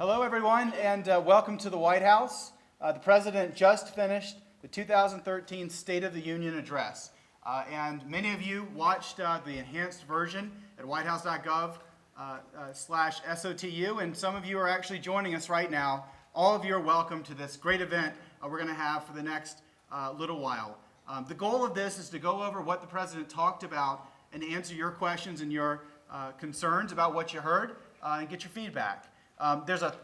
Hello, everyone, and welcome to the White House. The President just finished the 2013 State of the Union Address, and many of you watched the enhanced version at whitehouse.gov/SOTU, and some of you are actually joining us right now. All of you are welcome to this great event we're going to have for the next little while. The goal of this is to go over what the President talked about and answer your questions and your concerns about what you heard and get your feedback. There's a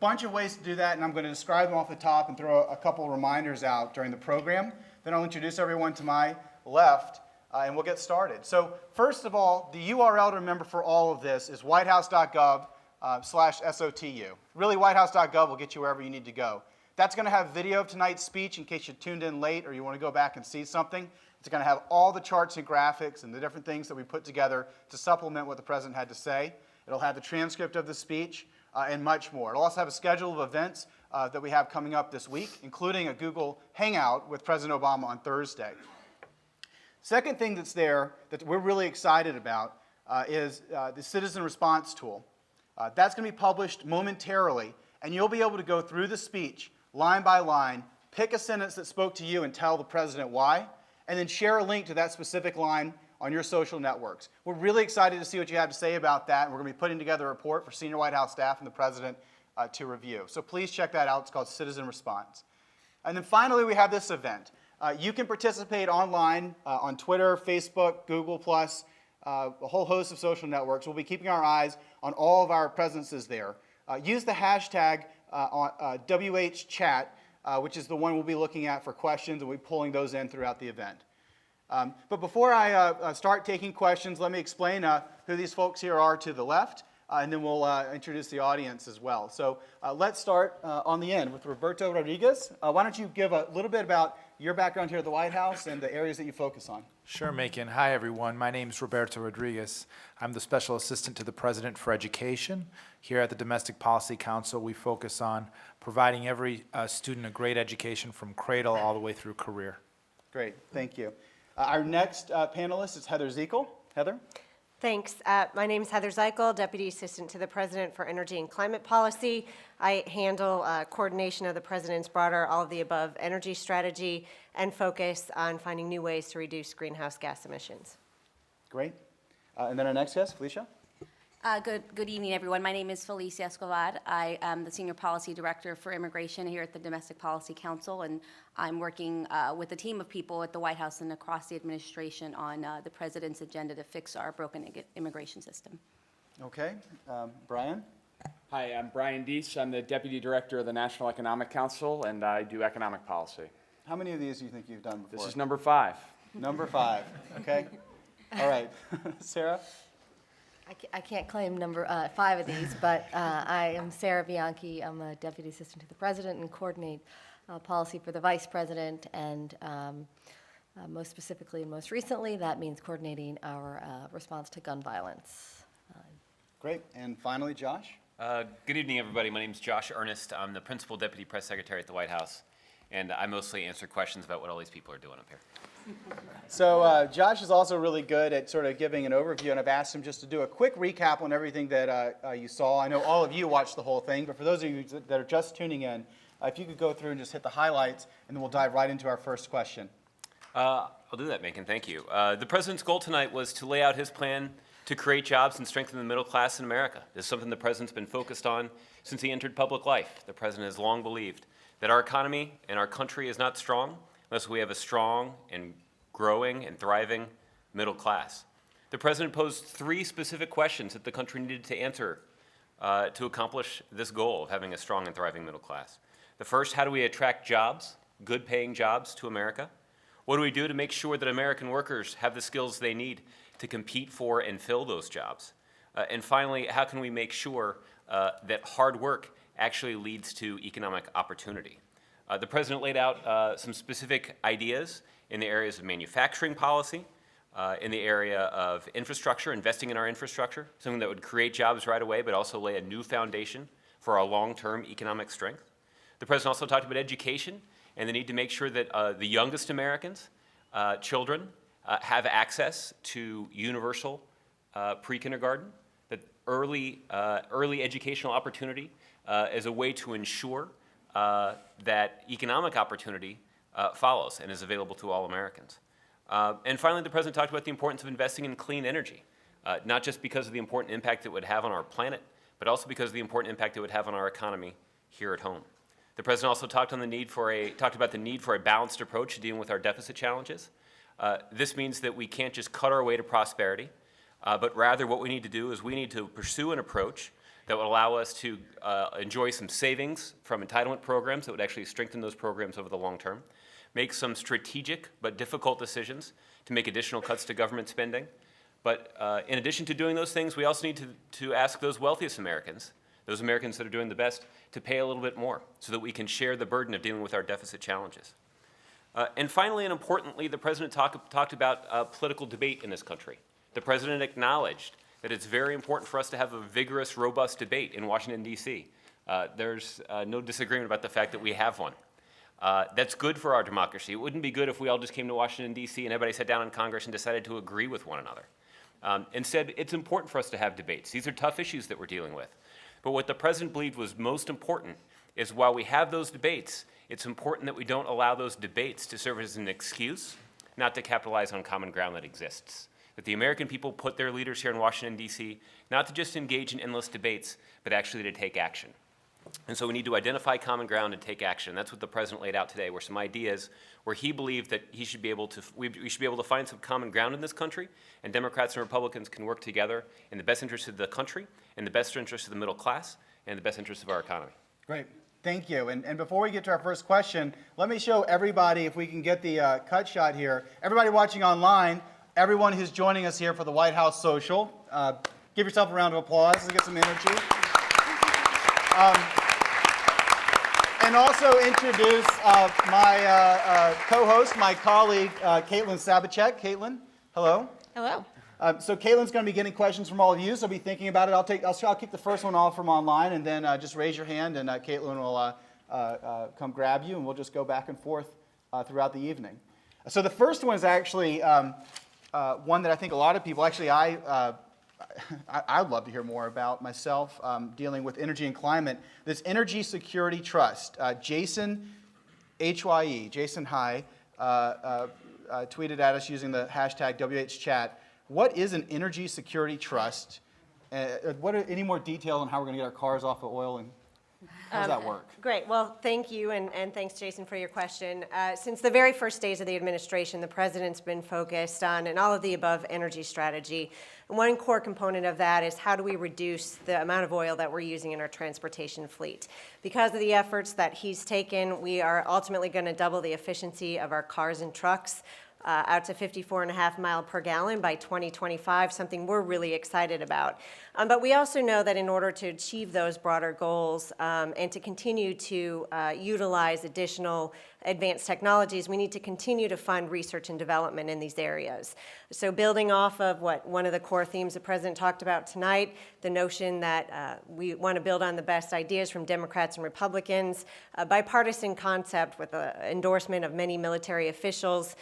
bunch of ways to do that, and I'm going to describe them off the top and throw a couple reminders out during the program. Then I'll introduce everyone to my left, and we'll get started. So first of all, the URL to remember for all of this is whitehouse.gov/SOTU. Really, whitehouse.gov will get you wherever you need to go. That's going to have video of tonight's speech in case you tuned in late or you want to go back and see something. It's going to have all the charts and graphics and the different things that we put together to supplement what the President had to say. It'll have the transcript of the speech. And much more. It'll also have a schedule of events that we have coming up this week, including a Google Hangout with President Obama on Thursday. Second thing that's there that we're really excited about is the citizen response tool. That's going to be published momentarily, and you'll be able to go through the speech line by line, pick a sentence that spoke to you and tell the President why, and then share a link to that specific line on your social networks. We're really excited to see what you have to say about that, and we're going to be putting together a report for senior White House staff and the President to review. So please check that out. It's called Citizen Response. And then finally, we have this event. You can participate online on Twitter, Facebook, Google+, a whole host of social networks. We'll be keeping our eyes on all of our presences there. Use the hashtag WHChat, which is the one we'll be looking at for questions, and we'll be pulling those in throughout the event. But before I start taking questions, let me explain who these folks here are to the left, and then we'll introduce the audience as well. So let's start on the end with Roberto Rodriguez. Why don't you give a little bit about your background here at the White House and the areas that you focus on? Sure, Macon. Hi, everyone. My name is Roberto Rodriguez. I'm the Special Assistant to the President for Education. Here at the Domestic Policy Council, we focus on providing every student a great education from cradle all the way through career. Great. Thank you. Our next panelist is Heather Zekel. Heather? Thanks. My name is Heather Zekel, Deputy Assistant to the President for Energy and Climate Policy. I handle coordination of the President's broader all-of-the-above energy strategy and focus on finding new ways to reduce greenhouse gas emissions. Great. And then our next guest, Felicia? Good evening, everyone. My name is Felicia Escobar. I am the Senior Policy Director for Immigration here at the Domestic Policy Council, and I'm working with a team of people at the White House and across the administration on the President's agenda to fix our broken immigration system. Okay. Brian? Hi, I'm Brian Deese. I'm the Deputy Director of the National Economic Council, and I do economic policy. How many of these do you think you've done before? This is number 5. Number 5. Okay. All right. Sarah? I can't claim number 5 of these, but I am Sarah Bianchi. I'm a Deputy Assistant to the President and coordinate policy for the Vice President, and most specifically and most recently, that means coordinating our response to gun violence. Great. And finally, Josh? Good evening, everybody. My name is Josh Earnest. I'm the Principal Deputy Press Secretary at the White House, and I mostly answer questions about what all these people are doing up here. So Josh is also really good at sort of giving an overview, and I've asked him just to do a quick recap on everything that you saw. I know all of you watched the whole thing, but for those of you that are just tuning in, if you could go through and just hit the highlights, and then we'll dive right into our first question. I'll do that, Macon. Thank you. The President's goal tonight was to lay out his plan to create jobs and strengthen the middle class in America. This is something the President's been focused on since he entered public life. The President has long believed that our economy and our country is not strong unless we have a strong and growing and thriving middle class. The President posed 3 specific questions that the country needed to answer to accomplish this goal of having a strong and thriving middle class. The first, how do we attract jobs, good paying jobs to America? What do we do to make sure that American workers have the skills they need to compete for and fill those jobs? And finally, how can we make sure that hard work actually leads to economic opportunity? The President laid out some specific ideas in the areas of manufacturing policy, in the area of infrastructure, investing in our infrastructure, something that would create jobs right away, but also lay a new foundation for our long-term economic strength. The President also talked about education and the need to make sure that the youngest Americans, children, have access to universal pre-kindergarten, that early educational opportunity is a way to ensure that economic opportunity follows and is available to all Americans. And finally, the President talked about the importance of investing in clean energy, not just because of the important impact it would have on our planet, but also because of the important impact it would have on our economy here at home. The President also talked about the need for a balanced approach to dealing with our deficit challenges. This means that we can't just cut our way to prosperity, but rather what we need to do is we need to pursue an approach that would allow us to enjoy some savings from entitlement programs that would actually strengthen those programs over the long term, make some strategic but difficult decisions to make additional cuts to government spending. But in addition to doing those things, we also need to ask those wealthiest Americans, those Americans that are doing the best, to pay a little bit more so that we can share the burden of dealing with our deficit challenges. And finally and importantly, the President talked about political debate in this country. The President acknowledged that it's very important for us to have a vigorous, robust debate in Washington, D.C. There's no disagreement about the fact that we have one. That's good for our democracy. It wouldn't be good if we all just came to Washington, D.C. and everybody sat down in Congress and decided to agree with one another. Instead, it's important for us to have debates. These are tough issues that we're dealing with. But what the President believed was most important is while we have those debates, it's important that we don't allow those debates to serve as an excuse not to capitalize on common ground that exists. That the American people put their leaders here in Washington, D.C., not to just engage in endless debates, but actually to take action. And so we need to identify common ground and take action. That's what the President laid out today, were some ideas where he believed that we should be able to find some common ground in this country, and Democrats and Republicans can work together in the best interest of the country, in the best interest of the middle class, and in the best interest of our economy. Great. Thank you. And before we get to our first question, let me show everybody, if we can get the cut shot here, everybody watching online, everyone who's joining us here for the White House Social, give yourself a round of applause. Let's get some energy. And also introduce my co-host, my colleague, Caitlin Sabacek. Caitlin, hello. Hello. So Caitlin's going to be getting questions from all of you, so be thinking about it. I'll kick the first one off from online, and then just raise your hand, and Caitlin will come grab you, and we'll just go back and forth throughout the evening. So the first one is actually one that I think a lot of people, actually I'd love to hear more about myself, dealing with energy and climate. This Energy Security Trust. Jason, HYE, Jason High, tweeted at us using the hashtag WHChat. What is an Energy Security Trust? What are any more detail on how we're going to get our cars off of oil, and how does that work? Great. Well, thank you, and thanks, Jason, for your question. Since the very first days of the administration, the President's been focused on an all-of-the-above energy strategy. And one core component of that is how do we reduce the amount of oil that we're using in our transportation fleet. Because of the efforts that he's taken, we are ultimately going to double the efficiency of our cars and trucks out to 54.5 miles per gallon by 2025, something we're really excited about. But we also know that in order to achieve those broader goals and to continue to utilize additional advanced technologies, we need to continue to fund research and development in these areas. So building off of what one of the core themes the President talked about tonight, the notion that we want to build on the best ideas from Democrats and Republicans, a bipartisan concept with the endorsement of many military officials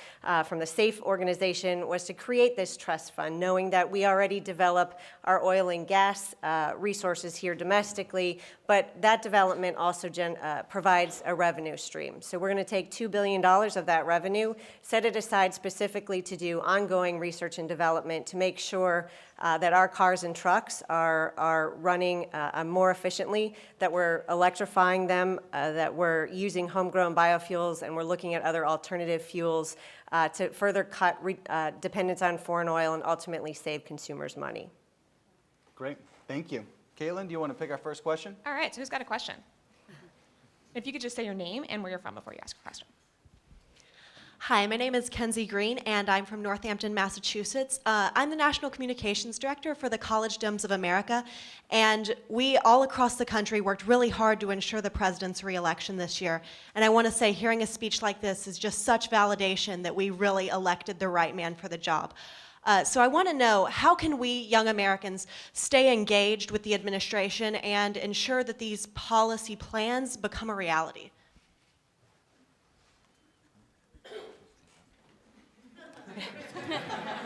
from the SAFE organization was to create this trust fund, knowing that we already develop our oil and gas resources here domestically, but that development also provides a revenue stream. So we're going to take $2 billion of that revenue, set it aside specifically to do ongoing research and development to make sure that our cars and trucks are running more efficiently, that we're electrifying them, that we're using homegrown biofuels, and we're looking at other alternative fuels to further cut dependence on foreign oil and ultimately save consumers money. Great. Thank you. Caitlin, do you want to pick our first question? All right, so who's got a question? If you could just say your name and where you're from before you ask a question. Hi, my name is Kenzie Green, and I'm from Northampton, Massachusetts. I'm the National Communications Director for the College Dems of America, and we all across the country worked really hard to ensure the president's re-election this year. And I want to say hearing a speech like this is just such validation that we really elected the right man for the job. So I want to know, how can we young Americans stay engaged with the administration and ensure that these policy plans become a reality?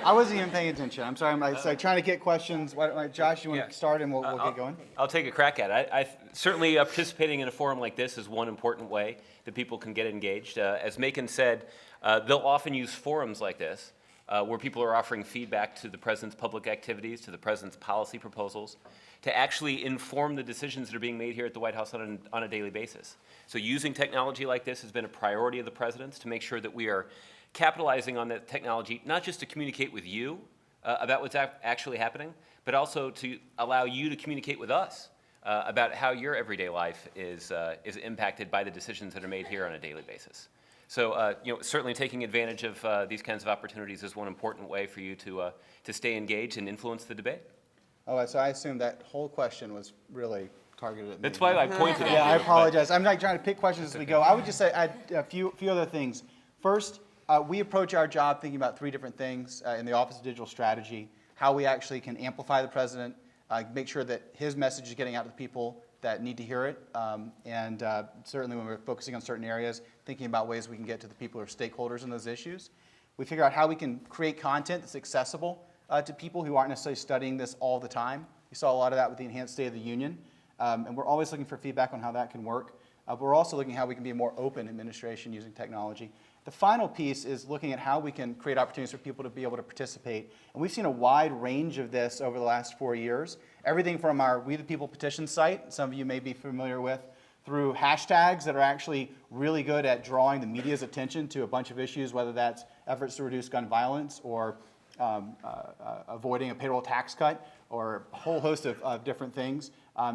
I wasn't even paying attention. I'm sorry. I'm like trying to get questions. Josh, you want Yeah. to start and we'll get going? I'll take a crack at it. Certainly participating in a forum like this is one important way that people can get engaged. As Macon said, they'll often use forums like this where people are offering feedback to the president's public activities, to the president's policy proposals, to actually inform the decisions that are being made here at the White House on a daily basis. So using technology like this has been a priority of the president's to make sure that we are capitalizing on that technology, not just to communicate with you about what's actually happening, but also to allow you to communicate with us about how your everyday life is impacted by the decisions that are made here on a daily basis. So, certainly taking advantage of these kinds of opportunities is one important way for you to stay engaged and influence the debate. Oh, so I assume that whole question was really targeted at me. That's why I pointed at you. Yeah, I apologize. I'm not trying to pick questions as we go. I would just say a few other things. First, we approach our job thinking about three different things in the Office of Digital Strategy: how we actually can amplify the president, make sure that his message is getting out to the people that need to hear it, and certainly when we're focusing on certain areas, thinking about ways we can get to the people who are stakeholders in those issues. We figure out how we can create content that's accessible to people who aren't necessarily studying this all the time. We saw a lot of that with the Enhanced State of the Union, and we're always looking for feedback on how that can work. But we're also looking at how we can be a more open administration using technology. The final piece is looking at how we can create opportunities for people to be able to participate. And we've seen a wide range of this over the last 4 years. Everything from our We the People petition site, some of you may be familiar with, through hashtags that are actually really good at drawing the media's attention to a bunch of issues, whether that's efforts to reduce gun violence or avoiding a payroll tax cut or a whole host of different things.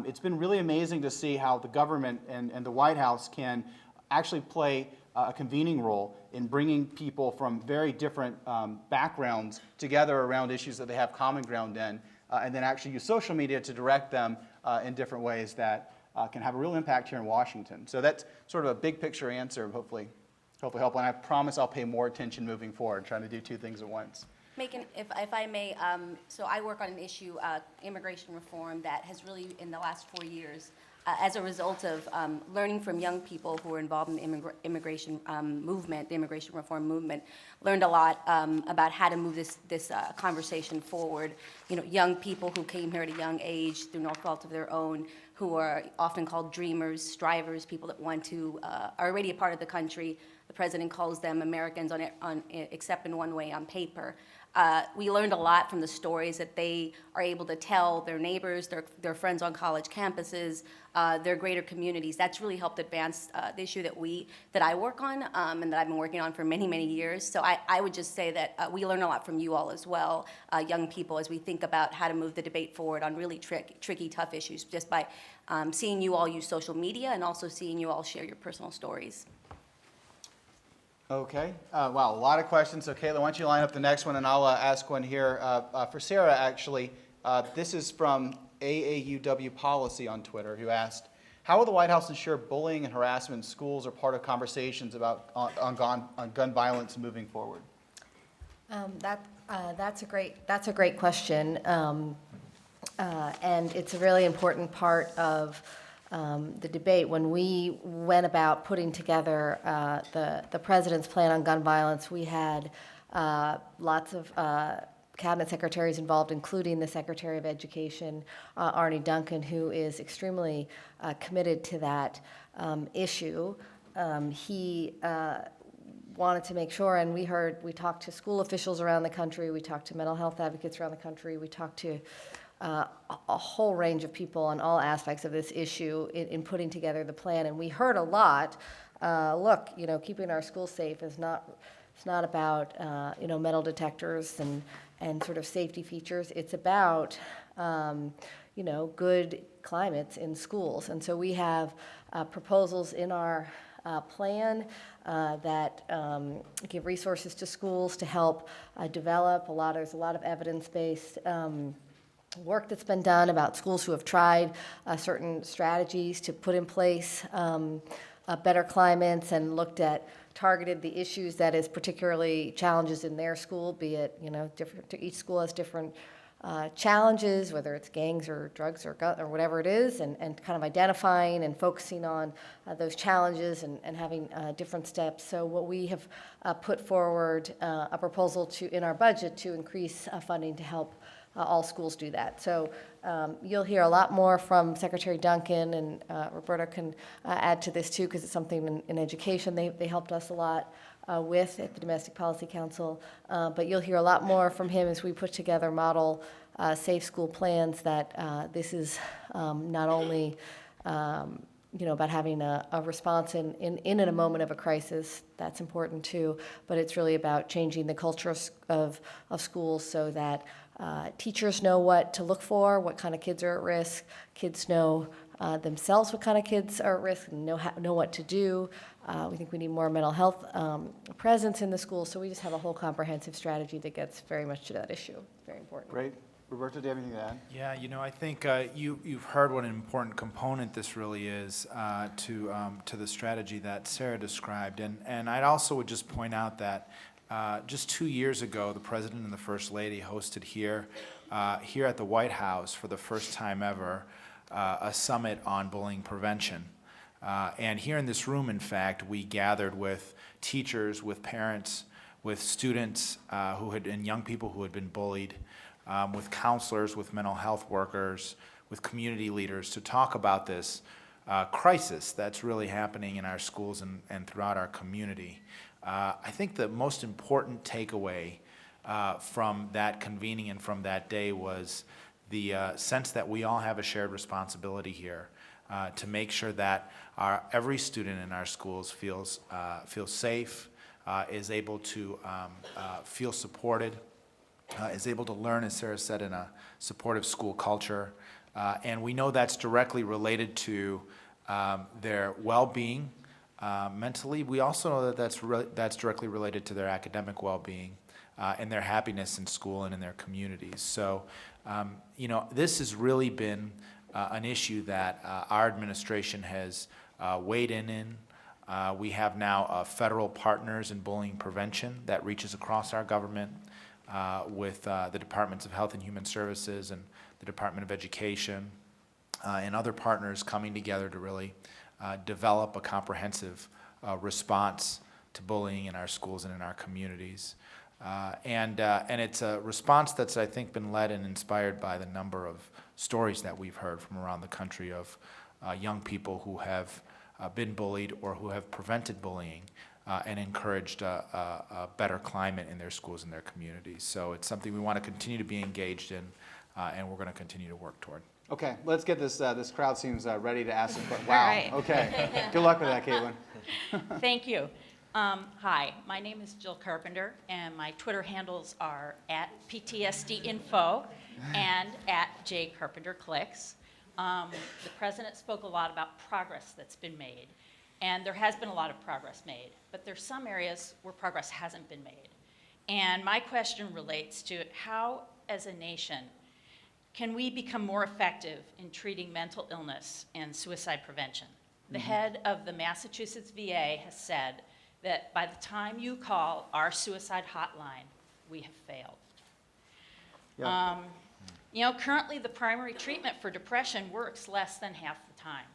It's been really amazing to see how the government and the White House can actually play a convening role in bringing people from very different backgrounds together around issues that they have common ground in, and then actually use social media to direct them in different ways that can have a real impact here in Washington. So that's sort of a big picture answer, hopefully helpful. And I promise I'll pay more attention moving forward, trying to do two things at once. Macon, if I may, so I work on an issue, immigration reform, that has really, in the last 4 years, as a result of learning from young people who are involved in the immigration movement, the immigration reform movement, learned a lot about how to move this conversation forward. Young people who came here at a young age through no fault of their own, who are often called dreamers, strivers, people that want to, are already a part of the country. The president calls them Americans except in one way, on paper. We learned a lot from the stories that they are able to tell their neighbors, their friends on college campuses, their greater communities. That's really helped advance the issue that I work on and that I've been working on for many, many years. So I would just say that we learn a lot from you all as well, young people, as we think about how to move the debate forward on really tricky, tough issues, just by seeing you all use social media and also seeing you all share your personal stories. Okay. Wow, a lot of questions. So Caitlin, why don't you line up the next one, and I'll ask one here for Sarah, actually. This is from AAUW Policy on Twitter, who asked, how will the White House ensure bullying and harassment in schools are part of conversations about on gun violence moving forward? That's a great question, and it's a really important part of the debate. When we went about putting together the president's plan on gun violence, we had lots of cabinet secretaries involved, including the Secretary of Education, Arne Duncan, who is extremely committed to that issue. He wanted to make sure, and we talked to school officials around the country, we talked to mental health advocates around the country, we talked to a whole range of people on all aspects of this issue in putting together the plan. And we heard a lot, look, keeping our schools safe is not, it's not about, metal detectors and sort of safety features. It's about, good climates in schools. And so we have proposals in our plan that give resources to schools to help develop there's a lot of evidence-based work that's been done about schools who have tried certain strategies to put in place better climates and targeted the issues that is particularly challenges in their school, be it, different, each school has different challenges, whether it's gangs or drugs or gun or whatever it is, and kind of identifying and focusing on those challenges and having different steps. So what we have put forward a proposal in our budget to increase funding to help all schools do that. So you'll hear a lot more from Secretary Duncan, and Roberta can add to this too, because it's something in education they helped us a lot with at the Domestic Policy Council. But you'll hear a lot more from him as we put together model safe school plans that this is not only about having a response in a moment of a crisis, that's important too, but it's really about changing the culture of schools so that teachers know what to look for, what kind of kids are at risk, kids know themselves what kind of kids are at risk and know what to do. We think we need more mental health presence in the schools, so we just have a whole comprehensive strategy that gets very much to that issue. Very important. Great. Roberto, do you have anything to add? Yeah, I think you've heard what an important component this really is to the strategy that Sarah described. And I'd also would just point out that just 2 years ago, the President and the First Lady hosted here at the White House for the first time ever a summit on bullying prevention. And here in this room, in fact, we gathered with teachers, with parents, with students and young people who had been bullied, with counselors, with mental health workers, with community leaders to talk about this crisis that's really happening in our schools and throughout our community. I think the most important takeaway from that convening and from that day was the sense that we all have a shared responsibility here to make sure that every student in our schools feels safe, is able to feel supported, is able to learn, as Sarah said, in a supportive school culture. And we know that's directly related to their well-being mentally. We also know that that's directly related to their academic well-being and their happiness in school and in their communities. So, this has really been an issue that our administration has weighed in. We have now federal partners in bullying prevention that reaches across our government with the Departments of Health and Human Services and the Department of Education and other partners coming together to really develop a comprehensive response to bullying in our schools and in our communities. And it's a response that's, I think, been led and inspired by the number of stories that we've heard from around the country of young people who have been bullied or who have prevented bullying and encouraged a better climate in their schools and their communities. So it's something we want to continue to be engaged in, and we're going to continue to work toward. Okay, let's get this. This crowd seems ready to ask a question. All Wow. right. Okay. Good luck with that, Caitlin. Thank you. Hi, my name is Jill Carpenter, and my Twitter handles are @PTSDinfo and @JCarpenterClicks. The President spoke a lot about progress that's been made, and there has been a lot of progress made, but there's some areas where progress hasn't been made. And my question relates to how, as a nation, can we become more effective in treating mental illness and suicide prevention? The head of the Massachusetts VA has said that by the time you call our suicide hotline, we have failed. Yeah. Currently the primary treatment for depression works less than half the time.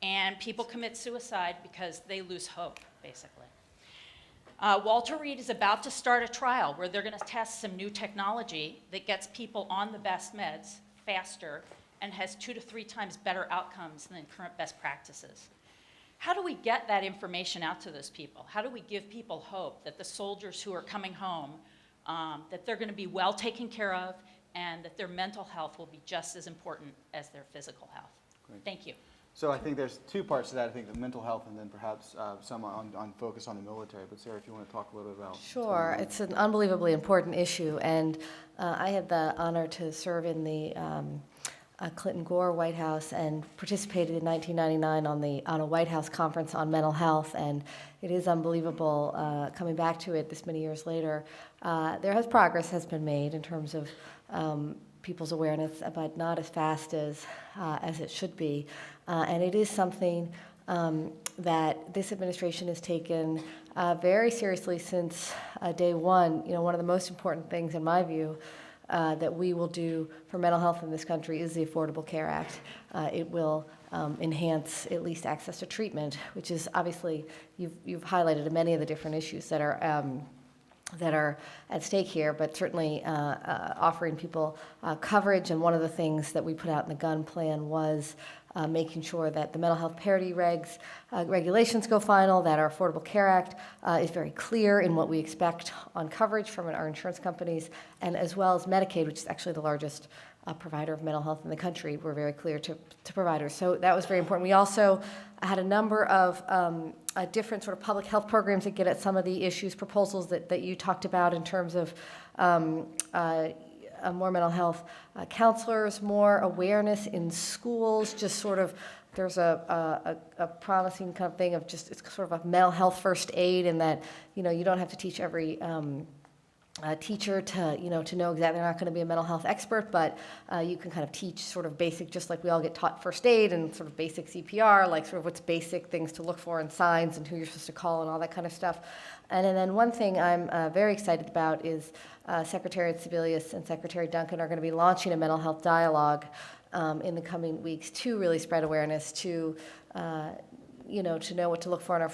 And people commit suicide because they lose hope, basically. Walter Reed is about to start a trial where they're going to test some new technology that gets people on the best meds faster and has 2 to 3 times better outcomes than current best practices. How do we get that information out to those people? How do we give people hope that the soldiers who are coming home, that they're going to be well taken care of and that their mental health will be just as important as their physical health? Great. Thank you. So I think there's 2 parts to that. I think the mental health and then perhaps some on focus on the military. But Sarah, if you want to talk a little bit about. Sure, it's an unbelievably important issue, and I had the honor to serve in the Clinton-Gore White House and participated in 1999 on a White House conference on mental health, and it is unbelievable coming back to it this many years later. Progress has been made in terms of people's awareness, but not as fast as it should be. And it is something that this administration has taken very seriously since day one. One of the most important things, in my view, that we will do for mental health in this country is the Affordable Care Act. It will enhance at least access to treatment, which is obviously, you've highlighted many of the different issues that are at stake here, but certainly offering people coverage. And one of the things that we put out in the gun plan was making sure that the mental health parity regulations go final, that our Affordable Care Act is very clear in what we expect on coverage from our insurance companies, and as well as Medicaid, which is actually the largest provider of mental health in the country. We're very clear to providers. So that was very important. We also had a number of different sort of public health programs that get at some of the issues, proposals that you talked about in terms of more mental health counselors, more awareness in schools, just sort of, there's a promising kind of thing of just, it's sort of a mental health first aid, in that, you don't have to teach every teacher to know exactly, they're not going to be a mental health expert, but you can kind of teach sort of basic, just like we all get taught first aid and sort of basic CPR, like sort of what's basic things to look for and signs and who you're supposed to call and all that kind of stuff. And then one thing I'm very excited about is Secretary Sebelius and Secretary Duncan are going to be launching a mental health dialogue in the coming weeks to really spread awareness, to know what to look for in our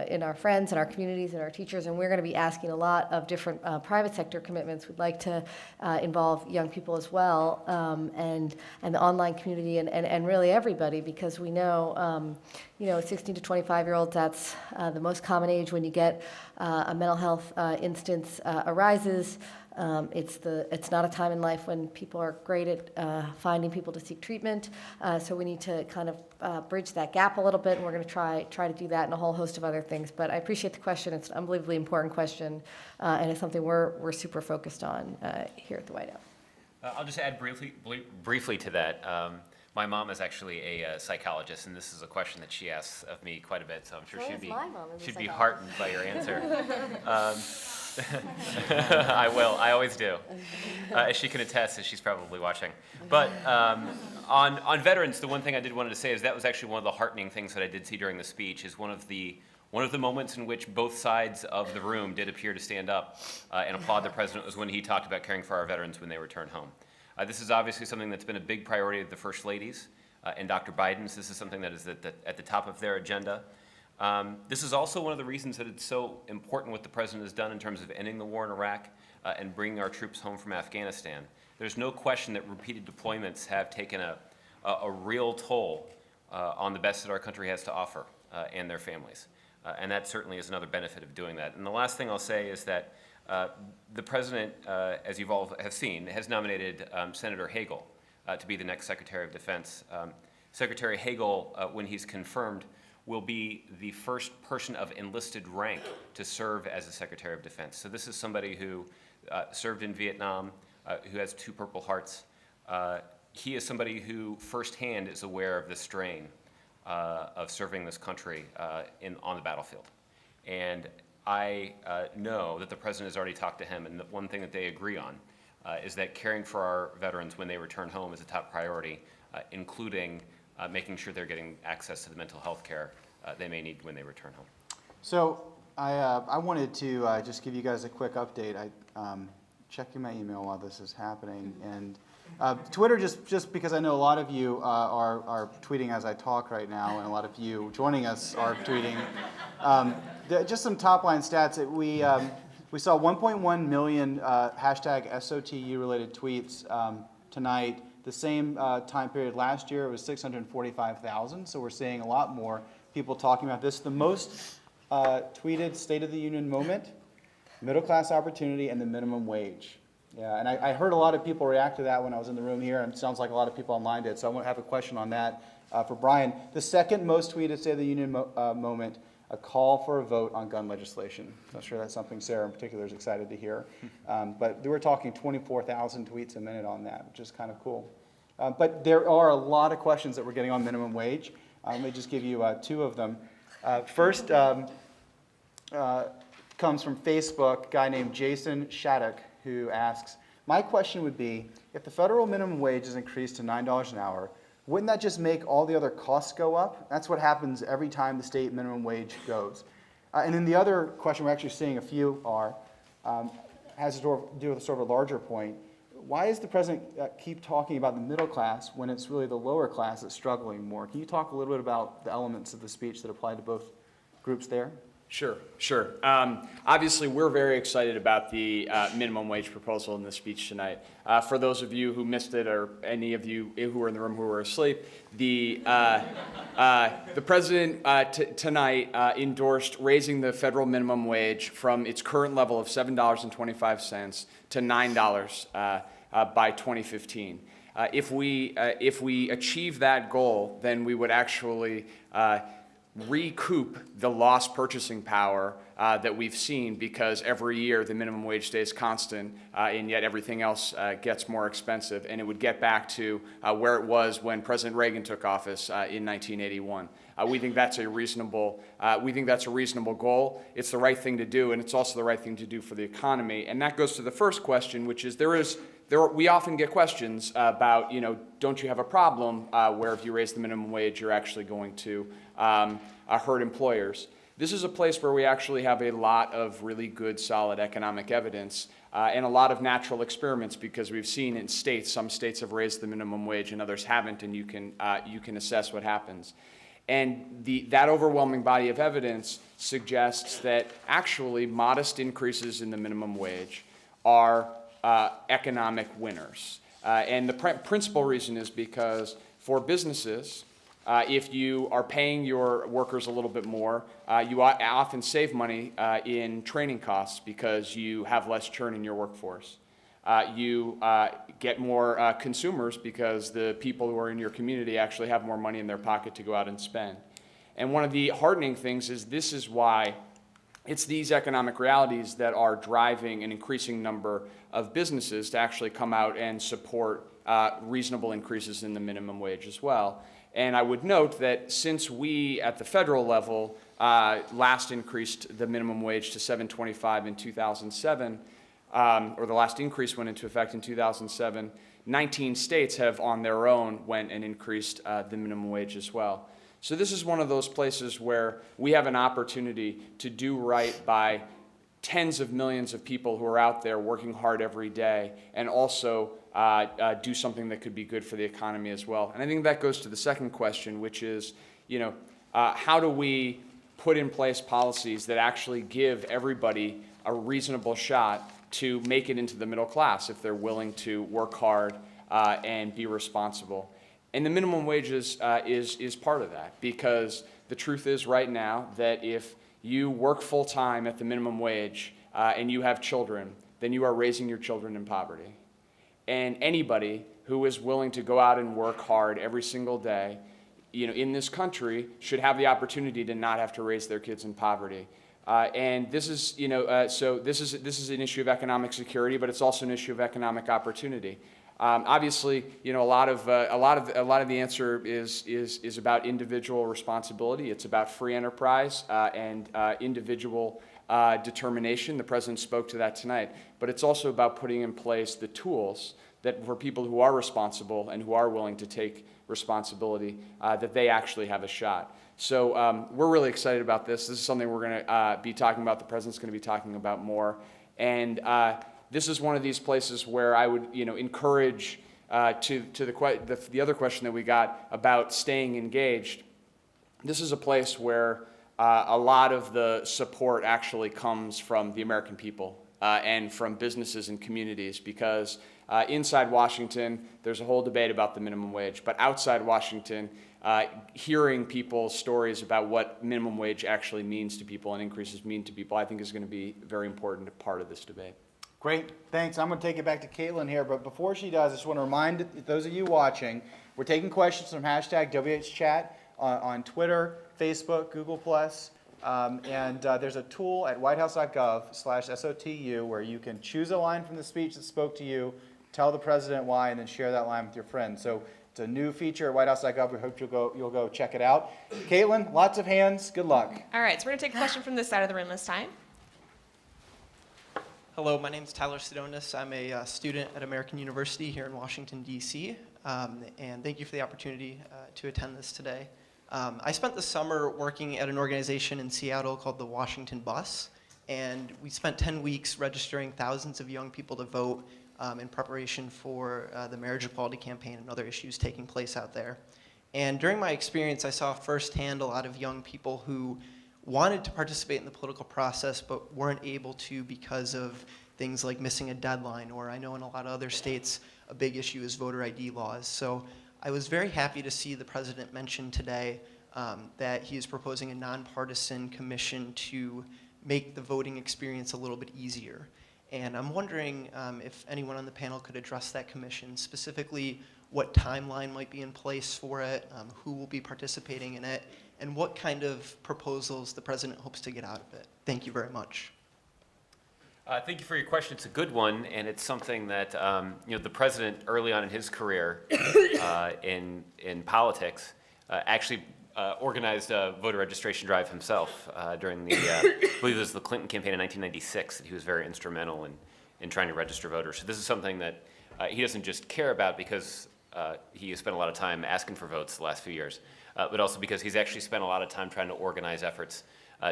in our friends and our communities and our teachers. And we're going to be asking a lot of different private sector commitments. We'd like to involve young people as well, and the online community, and really everybody, because we know 16 to 25-year-olds, that's the most common age when you get a mental health instance arises. It's not a time in life when people are great at finding people to seek treatment, so we need to kind of bridge that gap a little bit, and we're going to try to do that and a whole host of other things. But I appreciate the question. It's an unbelievably important question, and it's something we're super focused on here at the White House. I'll just add briefly to that. My mom is actually a psychologist, and this is a question that she asks of me quite a bit, so I'm sure she'd be heartened by your answer. I will. I always do. As she can attest, as she's probably watching. But on veterans, the one thing I did wanted to say is that was actually one of the heartening things that I did see during the speech, is one of the moments in which both sides of the room did appear to stand up and applaud the president was when he talked about caring for our veterans when they return home. This is obviously something that's been a big priority of the First Ladies and Dr. Biden's. This is something that is at the top of their agenda. This is also one of the reasons that it's so important what the president has done in terms of ending the war in Iraq and bringing our troops home from Afghanistan. There's no question that repeated deployments have taken a real toll on the best that our country has to offer and their families. And that certainly is another benefit of doing that. And the last thing I'll say is that the president, as you've all have seen, has nominated Senator Hagel to be the next Secretary of Defense. Secretary Hagel, when he's confirmed, will be the first person of enlisted rank to serve as a Secretary of Defense. So this is somebody who served in Vietnam, who has 2 Purple Hearts. He is somebody who firsthand is aware of the strain of serving this country on the battlefield. And I know that the president has already talked to him, and the one thing that they agree on is that caring for our veterans when they return home is a top priority, including making sure they're getting access to the mental health care they may need when they return home. So I wanted to just give you guys a quick update. I'm checking my email while this is happening, and Twitter, just because I know a lot of you are tweeting as I talk right now, and a lot of you joining us are tweeting. Just some top line stats. We saw 1.1 million hashtag SOTU related tweets tonight. The same time period last year, it was 645,000. So we're seeing a lot more people talking about this. The most tweeted State of the Union moment, middle class opportunity, and the minimum wage. Yeah, and I heard a lot of people react to that when I was in the room here, and it sounds like a lot of people online did. So I want to have a question on that for Brian. The second most tweeted State of the Union moment, a call for a vote on gun legislation. I'm sure that's something Sarah in particular is excited to hear. But we're talking 24,000 tweets a minute on that, which is kind of cool. But there are a lot of questions that we're getting on minimum wage. Let me just give you 2 of them. First comes from Facebook, a guy named Jason Shattuck, who asks, my question would be, if the federal minimum wage is increased to $9 an hour, wouldn't that just make all the other costs go up? That's what happens every time the state minimum wage goes. And then the other question we're actually seeing a few are, has to do with sort of a larger point. why does the president keep talking about the middle class when it's really the lower class that's struggling more? Can you talk a little bit about the elements of the speech that apply to both groups there? Sure. Obviously, we're very excited about the minimum wage proposal in the speech tonight. For those of you who missed it, or any of you who were in the room who were asleep, the president tonight endorsed raising the federal minimum wage from its current level of $7.25 to $9 by 2015. If we achieve that goal, then we would actually recoup the lost purchasing power that we've seen, because every year the minimum wage stays constant and yet everything else gets more expensive, and it would get back to where it was when President Reagan took office in 1981. We think that's a reasonable goal. It's the right thing to do, and it's also the right thing to do for the economy. And that goes to the first question, which is we often get questions about, don't you have a problem where if you raise the minimum wage, you're actually going to hurt employers? This is a place where we actually have a lot of really good, solid economic evidence and a lot of natural experiments, because we've seen in states, some states have raised the minimum wage and others haven't, and you can assess what happens. And that overwhelming body of evidence suggests that actually modest increases in the minimum wage are economic winners. And the principal reason is because for businesses, if you are paying your workers a little bit more, you often save money in training costs because you have less churn in your workforce. You get more consumers because the people who are in your community actually have more money in their pocket to go out and spend. And one of the heartening things is this is why it's these economic realities that are driving an increasing number of businesses to actually come out and support reasonable increases in the minimum wage as well. And I would note that since we at the federal level last increased the minimum wage to $7.25 in 2007, or the last increase went into effect in 2007, 19 states have on their own went and increased the minimum wage as well. So this is one of those places where we have an opportunity to do right by tens of millions of people who are out there working hard every day, and also do something that could be good for the economy as well. And I think that goes to the second question, which is, how do we put in place policies that actually give everybody a reasonable shot to make it into the middle class if they're willing to work hard and be responsible? And the minimum wage is part of that, because the truth is right now that if you work full-time at the minimum wage and you have children, then you are raising your children in poverty. And anybody who is willing to go out and work hard every single day, in this country, should have the opportunity to not have to raise their kids in poverty. And this is, so this is an issue of economic security, but it's also an issue of economic opportunity. Obviously, a lot of the answer is about individual responsibility. It's about free enterprise and individual determination. The president spoke to that tonight. But it's also about putting in place the tools that for people who are responsible and who are willing to take responsibility, that they actually have a shot. So we're really excited about this. This is something we're going to be talking about. The president's going to be talking about more. And this is one of these places where I would, encourage to the other question that we got about staying engaged. This is a place where a lot of the support actually comes from the American people and from businesses and communities, because inside Washington, there's a whole debate about the minimum wage, but outside Washington, hearing people's stories about what minimum wage actually means to people and increases mean to people, I think is going to be a very important part of this debate. Great, thanks. I'm going to take it back to Caitlin here, but before she does, I just want to remind those of you watching, we're taking questions from hashtag WHChat on Twitter, Facebook, Google+, and there's a tool at whitehouse.gov/SOTU where you can choose a line from the speech that spoke to you, tell the president why, and then share that line with your friends. So it's a new feature at whitehouse.gov. We hope you'll go check it out. Caitlin, lots of hands. Good luck. All right, so we're going to take a question from this side of the room this time. Hello, my name is Tyler Sidonis. I'm a student at American University here in Washington, D.C., and thank you for the opportunity to attend this today. I spent the summer working at an organization in Seattle called the Washington Bus, and we spent 10 weeks registering thousands of young people to vote in preparation for the marriage equality campaign and other issues taking place out there. And during my experience, I saw firsthand a lot of young people who wanted to participate in the political process but weren't able to because of things like missing a deadline, or I know in a lot of other states a big issue is voter ID laws. So I was very happy to see the president mention today that he is proposing a nonpartisan commission to make the voting experience a little bit easier. And I'm wondering if anyone on the panel could address that commission, specifically what timeline might be in place for it, who will be participating in it, and what kind of proposals the president hopes to get out of it. Thank you very much. Thank you for your question. It's a good one, and it's something that the president early on in his career in politics actually organized a voter registration drive himself during the, I believe it was the Clinton campaign in 1996. That he was very instrumental in trying to register voters. So this is something that he doesn't just care about because he has spent a lot of time asking for votes the last few years, but also because he's actually spent a lot of time trying to organize efforts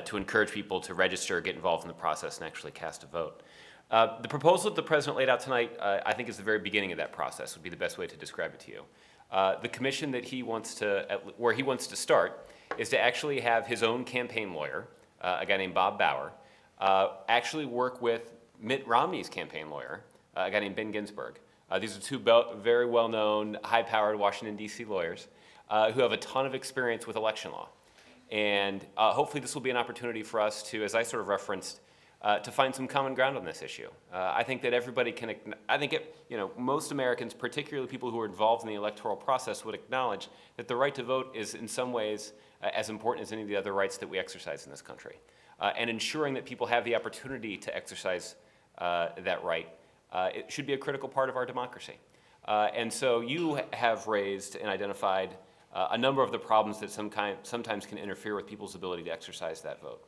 to encourage people to register, get involved in the process, and actually cast a vote. The proposal that the president laid out tonight, I think, is the very beginning of that process, would be the best way to describe it to you. The commission that he wants to, where he wants to start, is to actually have his own campaign lawyer, a guy named Bob Bauer, actually work with Mitt Romney's campaign lawyer, a guy named Ben Ginsberg. These are two very well-known, high-powered Washington, D.C. lawyers who have a ton of experience with election law. And hopefully this will be an opportunity for us to, as I sort of referenced, to find some common ground on this issue. I think that everybody can, most Americans, particularly people who are involved in the electoral process, would acknowledge that the right to vote is in some ways as important as any of the other rights that we exercise in this country. And ensuring that people have the opportunity to exercise that right, it should be a critical part of our democracy. And so you have raised and identified a number of the problems that sometimes can interfere with people's ability to exercise that vote.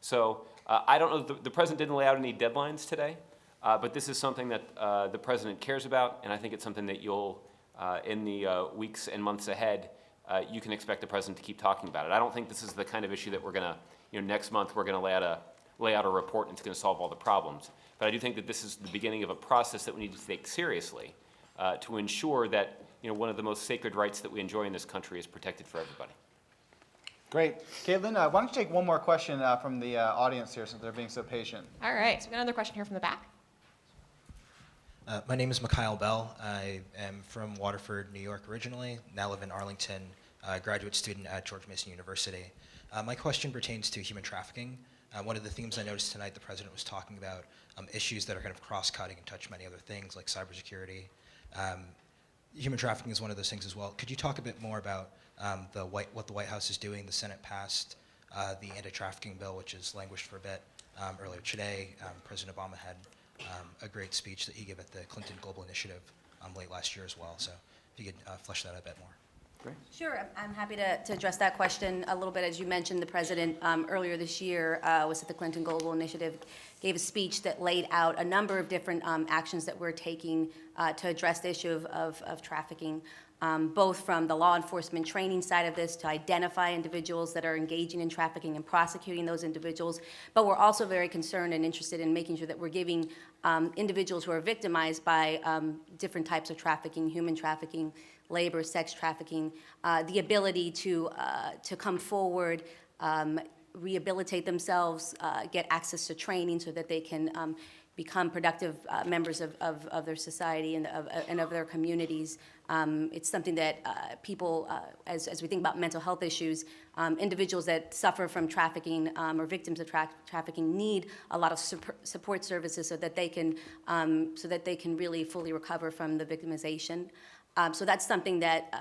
So I don't know, the president didn't lay out any deadlines today, but this is something that the president cares about, and I think it's something that you'll, in the weeks and months ahead, you can expect the president to keep talking about it. I don't think this is the kind of issue that we're gonna, next month we're gonna lay out a report and it's gonna solve all the problems. But I do think that this is the beginning of a process that we need to take seriously to ensure that one of the most sacred rights that we enjoy in this country is protected for everybody. Great. Caitlin, why don't you take one more question from the audience here since they're being so patient. All right, so we got another question here from the back. My name is Mikhail Bell. I am from Waterford, New York originally, now live in Arlington, graduate student at George Mason University. My question pertains to human trafficking. One of the themes I noticed tonight, the president was talking about issues that are kind of cross-cutting and touch many other things like cybersecurity. Human trafficking is one of those things as well. Could you talk a bit more about what the White House is doing? The Senate passed the anti-trafficking bill, which has languished for a bit. Earlier today, President Obama had a great speech that he gave at the Clinton Global Initiative late last year as well. So if you could flesh that out a bit more. Great. Sure, I'm happy to address that question a little bit. As you mentioned, the president earlier this year was at the Clinton Global Initiative, gave a speech that laid out a number of different actions that we're taking to address the issue of trafficking, both from the law enforcement training side of this to identify individuals that are engaging in trafficking and prosecuting those individuals. But we're also very concerned and interested in making sure that we're giving individuals who are victimized by different types of trafficking, human trafficking, labor, sex trafficking, the ability to come forward, rehabilitate themselves, get access to training so that they can become productive members of their society and of their communities. It's something that people, as we think about mental health issues, individuals that suffer from trafficking or victims of trafficking need a lot of support services so that they can really fully recover from the victimization. So that's something that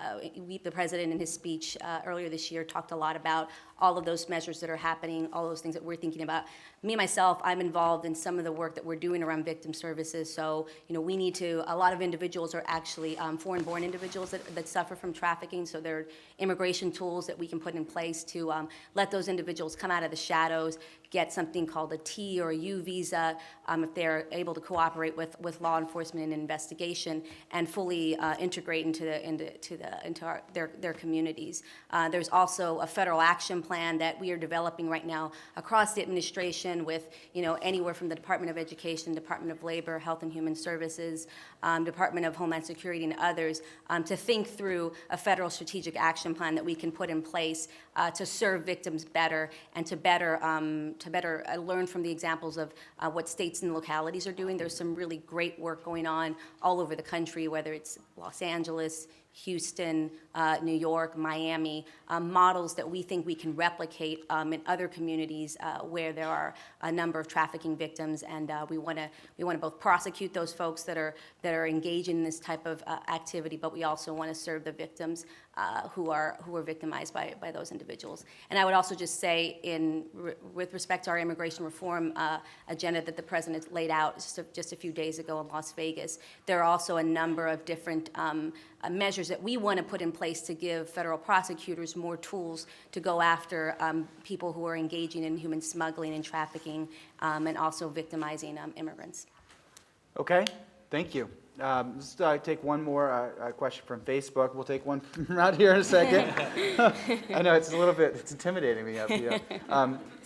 the president in his speech earlier this year talked a lot about, all of those measures that are happening, all those things that we're thinking about. Me, myself, I'm involved in some of the work that we're doing around victim services. So, we need to, a lot of individuals are actually foreign-born individuals that suffer from trafficking. So there are immigration tools that we can put in place to let those individuals come out of the shadows, get something called a T or a U visa if they're able to cooperate with law enforcement and investigation and fully integrate into their communities. There's also a federal action plan that we are developing right now across the administration collaboration with, anywhere from the Department of Education, Department of Labor, Health and Human Services, Department of Homeland Security, and others, to think through a federal strategic action plan that we can put in place to serve victims better and to better learn from the examples of what states and localities are doing. There's some really great work going on all over the country, whether it's Los Angeles, Houston, New York, Miami, models that we think we can replicate in other communities where there are a number of trafficking victims, and we want to both prosecute those folks that are engaged in this type of activity, but we also want to serve the victims who are victimized by those individuals. And I would also just say, with respect to our immigration reform agenda that the president laid out just a few days ago in Las Vegas, there are also a number of different measures that we want to put in place to give federal prosecutors more tools to go after people who are engaging in human smuggling and trafficking and also victimizing immigrants. Okay, thank you. Let's take one more question from Facebook. We'll take one from out here in a second. I know it's it's intimidating me up here.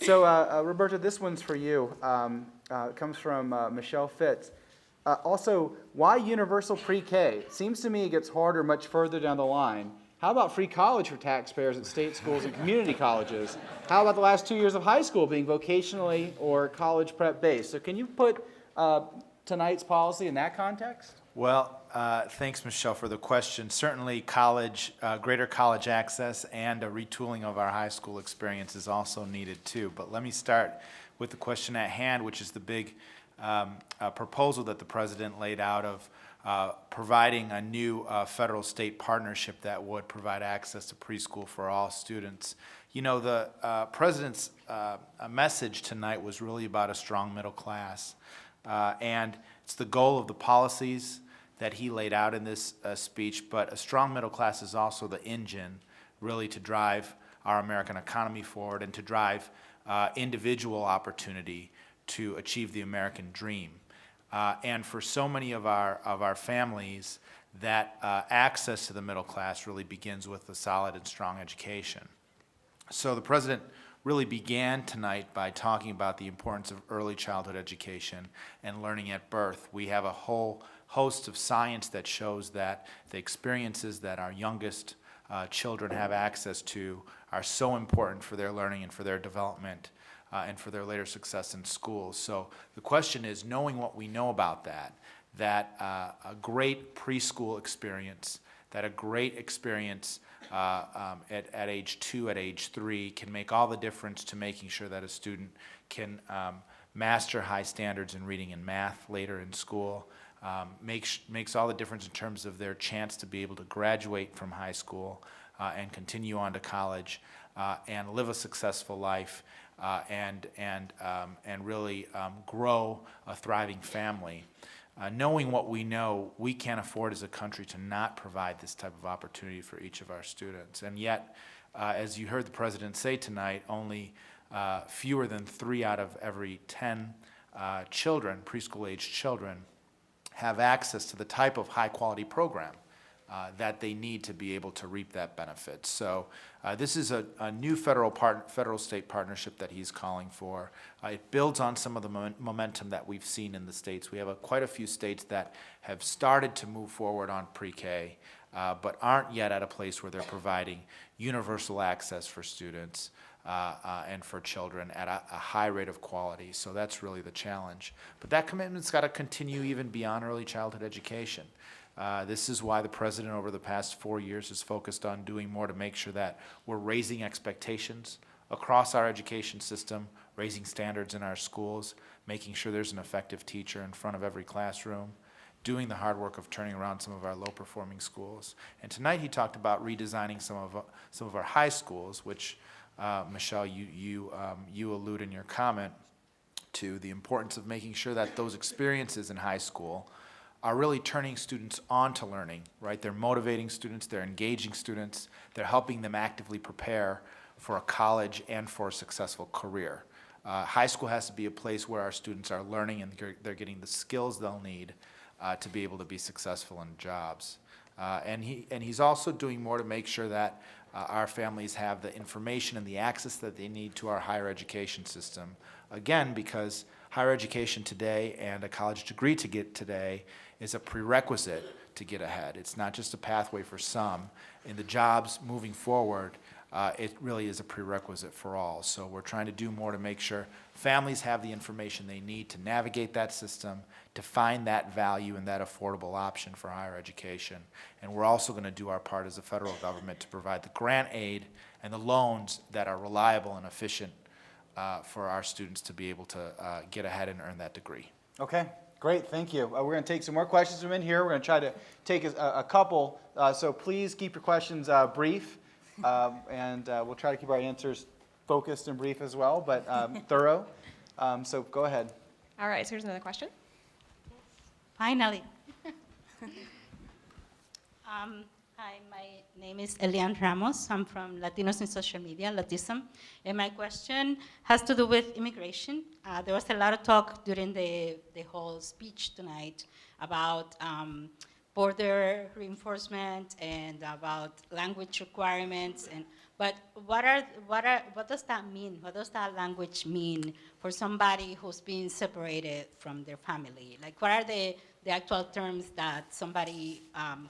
So Roberta, this one's for you. It comes from Michelle Fitz. Also, why universal pre-K? Seems to me it gets harder much further down the line. How about free college for taxpayers at state schools and community colleges? How about the last 2 years of high school being vocationally or college prep based? So can you put tonight's policy in that context? Well, thanks, Michelle, for the question. Certainly, greater college access and a retooling of our high school experience is also needed too. But let me start with the question at hand, which is the big proposal that the president laid out of providing a new federal-state partnership that would provide access to preschool for all students. The president's message tonight was really about a strong middle class. And it's the goal of the policies that he laid out in this speech, but a strong middle class is also the engine really to drive our American economy forward and to drive individual opportunity to achieve the American dream. And for so many of our families, that access to the middle class really begins with a solid and strong education. So the president really began tonight by talking about the importance of early childhood education and learning at birth. We have a whole host of science that shows that the experiences that our youngest children have access to are so important for their learning and for their development and for their later success in schools. So the question is, knowing what we know about that a great preschool experience, that a great experience at age 2, at age 3 can make all the difference to making sure that a student can master high standards in reading and math later in school, makes all the difference in terms of their chance to be able to graduate from high school and continue on to college and live a successful life and really grow a thriving family. Knowing what we know, we can't afford as a country to not provide this type of opportunity for each of our students. And yet, as you heard the president say tonight, only fewer than 3 out of every 10 children, preschool-aged children, have access to the type of high-quality program that they need to be able to reap that benefit. So this is a new federal-state partnership that he's calling for. It builds on some of the momentum that we've seen in the states. We have quite a few states that have started to move forward on pre-K, but aren't yet at a place where they're providing universal access for students and for children at a high rate of quality. So that's really the challenge. But that commitment's got to continue even beyond early childhood education. This is why the president over the past 4 years has focused on doing more to make sure that we're raising expectations across our education system, raising standards in our schools, making sure there's an effective teacher in front of every classroom, doing the hard work of turning around some of our low-performing schools. And tonight he talked about redesigning some of our high schools, which, Michelle, you allude in your comment to the importance of making sure that those experiences in high school are really turning students on to learning, right? They're motivating students, they're engaging students, they're helping them actively prepare for a college and for a successful career. High school has to be a place where our students are learning and they're getting the skills they'll need to be able to be successful in jobs. And he's also doing more to make sure that our families have the information and the access that they need to our higher education system. Again, because higher education today and a college degree to get today is a prerequisite to get ahead. It's not just a pathway for some. In the jobs moving forward, it really is a prerequisite for all. So we're trying to do more to make sure families have the information they need to navigate that system, to find that value and that affordable option for higher education. And we're also going to do our part as a federal government to provide the grant aid and the loans that are reliable and efficient for our students to be able to get ahead and earn that degree. Okay, great, thank you. We're going to take some more questions from in here. We're going to try to take a couple, so please keep your questions brief, and we'll try to keep our answers focused and brief as well, but thorough. So go ahead. All right, so here's another question. Finally. Hi, my name is Elian Ramos. I'm from Latinos in Social Media, Latism. And my question has to do with immigration. There was a lot of talk during the whole speech tonight about border reinforcement and about language requirements. But what does that mean? What does that language mean for somebody who's being separated from their family? Like, what are the actual terms that somebody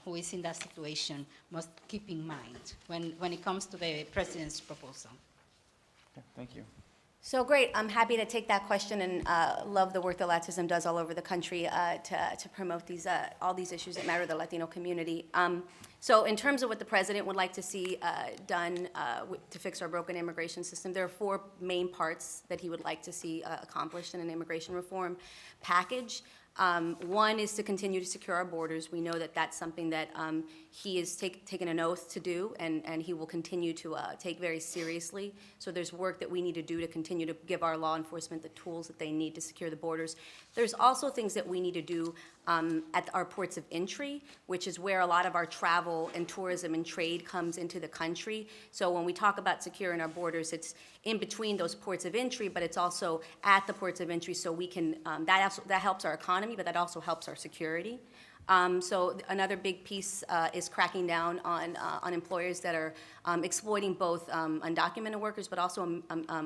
who is in that situation must keep in mind when it comes to the president's proposal? Okay, thank you. So great, I'm happy to take that question and love the work that Latism does all over the country to promote all these issues that matter to the Latino community. So in terms of what the president would like to see done to fix our broken immigration system, there are 4 main parts that he would like to see accomplished in an immigration reform package. One is to continue to secure our borders. We know that that's something that he has taken an oath to do, and he will continue to take very seriously. So there's work that we need to do to continue to give our law enforcement the tools that they need to secure the borders. There's also things that we need to do at our ports of entry, which is where a lot of our travel and tourism and trade comes into the country. So when we talk about securing our borders, it's in between those ports of entry, but it's also at the ports of entry, so we can, that helps our economy, but that also helps our security. So another big piece is cracking down on employers that are exploiting both undocumented workers, but also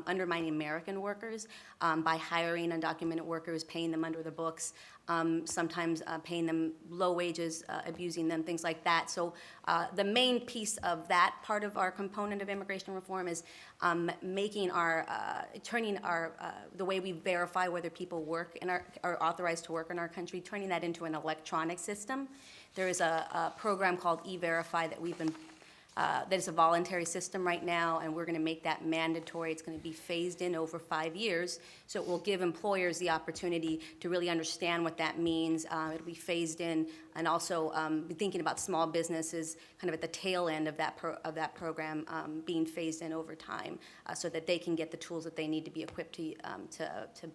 undermining American workers by hiring undocumented workers, paying them under the books, sometimes paying them low wages, abusing them, things like that. So the main piece of that part of our component of immigration reform is making turning the way we verify whether people work are authorized to work in our country, turning that into an electronic system. There is a program called E-Verify that we've been that is a voluntary system right now, and we're going to make that mandatory. It's going to be phased in over 5 years, so it will give employers the opportunity to really understand what that means. It'll be phased in, and also be thinking about small businesses kind of at the tail end of that program being phased in over time, so that they can get the tools that they need to be equipped to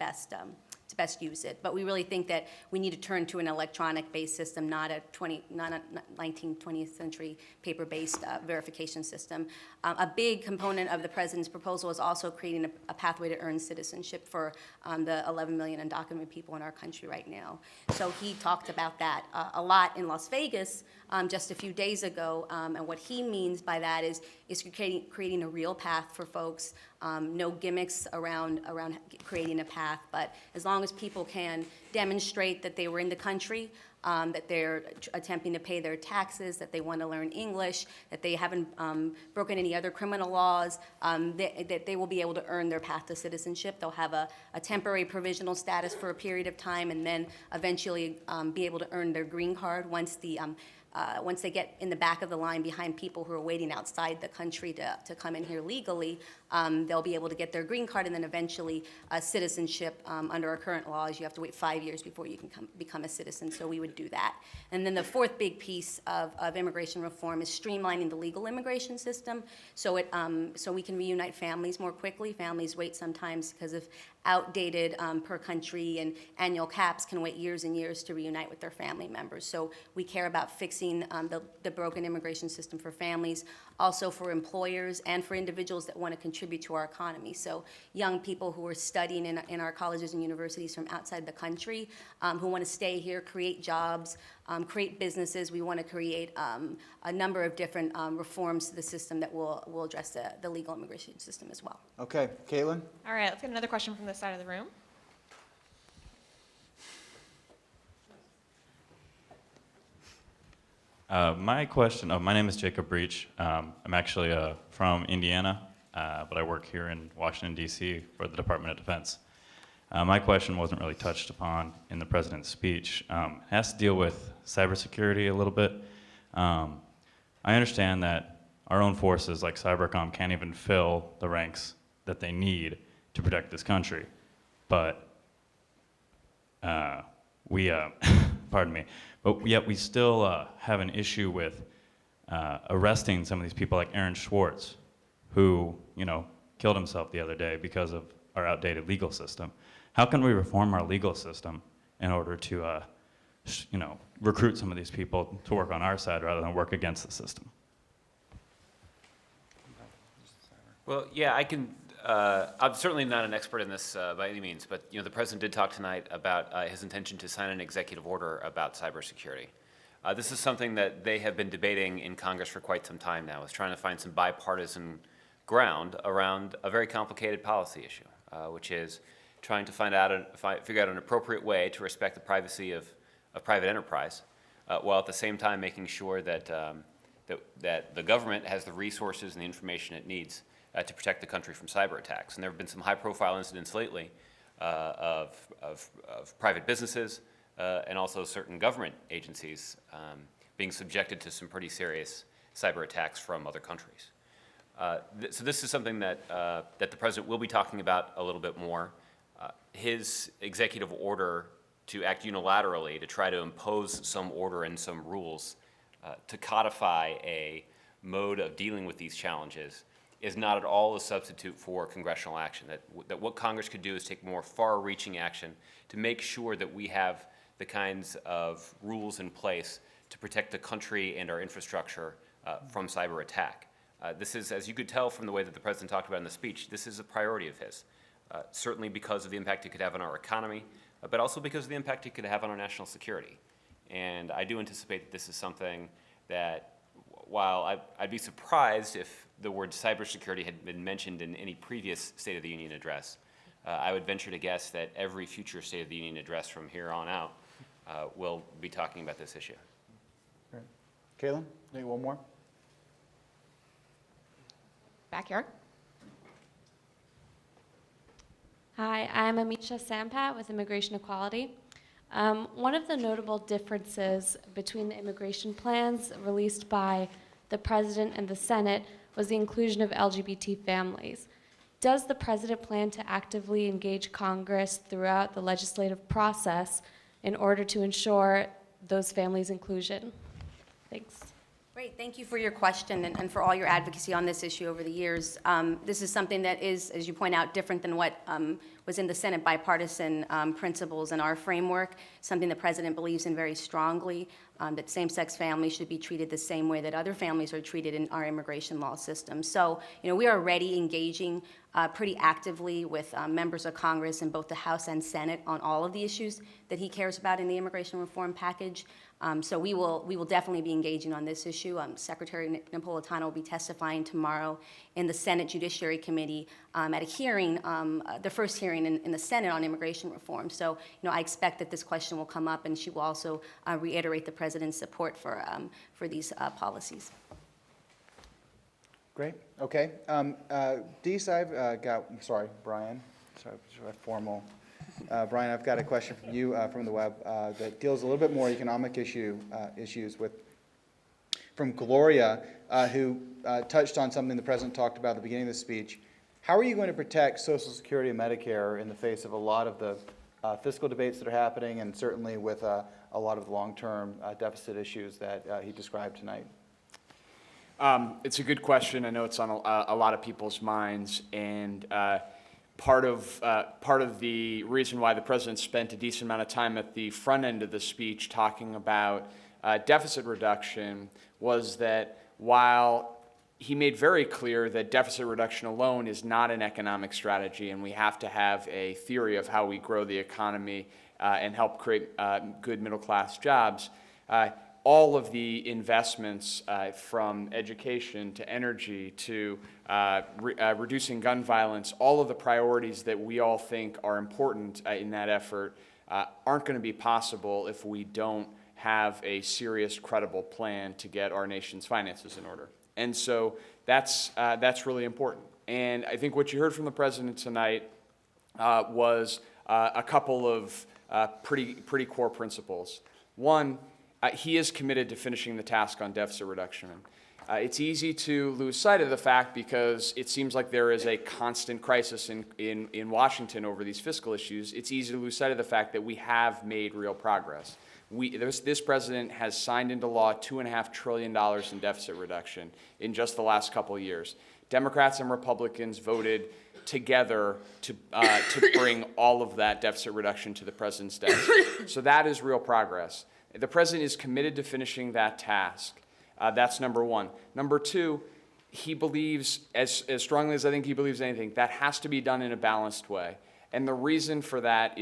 best use it. But we really think that we need to turn to an electronic-based system, not a 19th, 20th century paper-based verification system. A big component of the president's proposal is also creating a pathway to earn citizenship for the 11 million undocumented people in our country right now. So he talked about that a lot in Las Vegas just a few days ago, and what he means by that is creating a real path for folks. No gimmicks around creating a path, but as long as people can demonstrate that they were in the country, that they're attempting to pay their taxes, that they want to learn English, that they haven't broken any other criminal laws, that they will be able to earn their path to citizenship. They'll have a temporary provisional status for a period of time, and then eventually be able to earn their green card once they get in the back of the line behind people who are waiting outside the country to come in here legally. They'll be able to get their green card, and then eventually citizenship. Under our current laws, you have to wait 5 years before you can become a citizen, so we would do that. And then the fourth big piece of immigration reform is streamlining the legal immigration system, so we can reunite families more quickly. Families wait sometimes because of outdated per country and annual caps, can wait years and years to reunite with their family members. So we care about fixing fixing the broken immigration system for families, also for employers and for individuals that want to contribute to our economy. So young people who are studying in our colleges and universities from outside the country, who want to stay here, create jobs, create businesses. We want to create a number of different reforms to the system that will address the legal immigration system as well. Okay, Caitlin? All right, let's get another question from this side of the room. My name is Jacob Breach. I'm actually from Indiana, but I work here in Washington, D.C. for the Department of Defense. My question wasn't really touched upon in the president's speech. It has to deal with cybersecurity a little bit. I understand that our own forces like Cybercom can't even fill the ranks that they need to protect this country, but pardon me, but yet we still have an issue with arresting some of these people like Aaron Swartz, who, killed himself the other day because of our outdated legal system. How can we reform our legal system in order to, recruit some of these people to work on our side rather than work against the system? Well, yeah, I can. I'm certainly not an expert in this by any means, but the president did talk tonight about his intention to sign an executive order about cybersecurity. This is something that they have been debating in Congress for quite some time now, is trying to find some bipartisan ground around a very complicated policy issue, which is trying to figure out an appropriate way to respect the privacy of private enterprise, while at the same time making sure that that the government has the resources and the information it needs to protect the country from cyber attacks. And there have been some high-profile incidents lately of private businesses and also certain government agencies being subjected to some pretty serious cyber attacks from other countries. So this is something that that the president will be talking about a little bit more. His executive order to act unilaterally to try to impose some order and some rules to codify a mode of dealing with these challenges is not at all a substitute for congressional action. That what Congress could do is take more far-reaching action to make sure that we have the kinds of rules in place to protect the country and our infrastructure from cyber attack. This is, as you could tell from the way that the president talked about in the speech, this is a priority of his, certainly because of the impact it could have on our economy, but also because of the impact it could have on our national security. And I do anticipate that this is something that, while I'd be surprised if the word cybersecurity had been mentioned in any previous State of the Union address, I would venture to guess that every future State of the Union address from here on out will be talking about this issue. Great. Caitlin, maybe one more? Backyard. Hi, I'm Amisha Sampat with Immigration Equality. One of the notable differences between the immigration plans released by the President and the Senate was the inclusion of LGBT families. Does the President plan to actively engage Congress throughout the legislative process in order to ensure those families' inclusion? Thanks. Great, thank you for your question and for all your advocacy on this issue over the years. This is something that is, as you point out, different than what was in the Senate bipartisan principles in our framework, something the President believes in very strongly, that same-sex families should be treated the same way that other families are treated in our immigration law system. So, we are already engaging pretty actively with members of Congress in both the House and Senate on all of the issues that he cares about in the immigration reform package. So we will definitely be engaging on this issue. Secretary Napolitano will be testifying tomorrow in the Senate Judiciary Committee at a hearing, the first hearing in the Senate on immigration reform. So, I expect that this question will come up, and she will also reiterate the President's support for these policies. Great. Okay. Dees, I've got, sorry, Brian. Sorry, formal. Brian, I've got a question from you from the web that deals a little bit more economic issues from Gloria, who touched on something the President talked about at the beginning of the speech. How are you going to protect Social Security and Medicare in the face of a lot of the fiscal debates that are happening, and certainly with a lot of the long-term deficit issues that he described tonight? It's a good question. I know it's on a lot of people's minds, and part of the reason why the President spent a decent amount of time at the front end of the speech talking about deficit reduction was that while he made very clear that deficit reduction alone is not an economic strategy, and we have to have a theory of how we grow the economy and help create good middle-class jobs, all of the investments from education to energy to reducing gun violence, all of the priorities that we all think are important in that effort aren't going to be possible if we don't have a serious, credible plan to get our nation's finances in order. And so that's really important. And I think what you heard from the president tonight was a couple of pretty core principles. One, he is committed to finishing the task on deficit reduction. It's easy to lose sight of the fact because it seems like there is a constant crisis in Washington over these fiscal issues. It's easy to lose sight of the fact that we have made real progress. This president has signed into law $2.5 trillion in deficit reduction in just the last couple of years. Democrats and Republicans voted together to bring all of that deficit reduction to the president's desk. So that is real progress. The president is committed to finishing that task. That's number one. Number two, he believes, as strongly as I think he believes anything, that has to be done in a balanced way. And the reason for that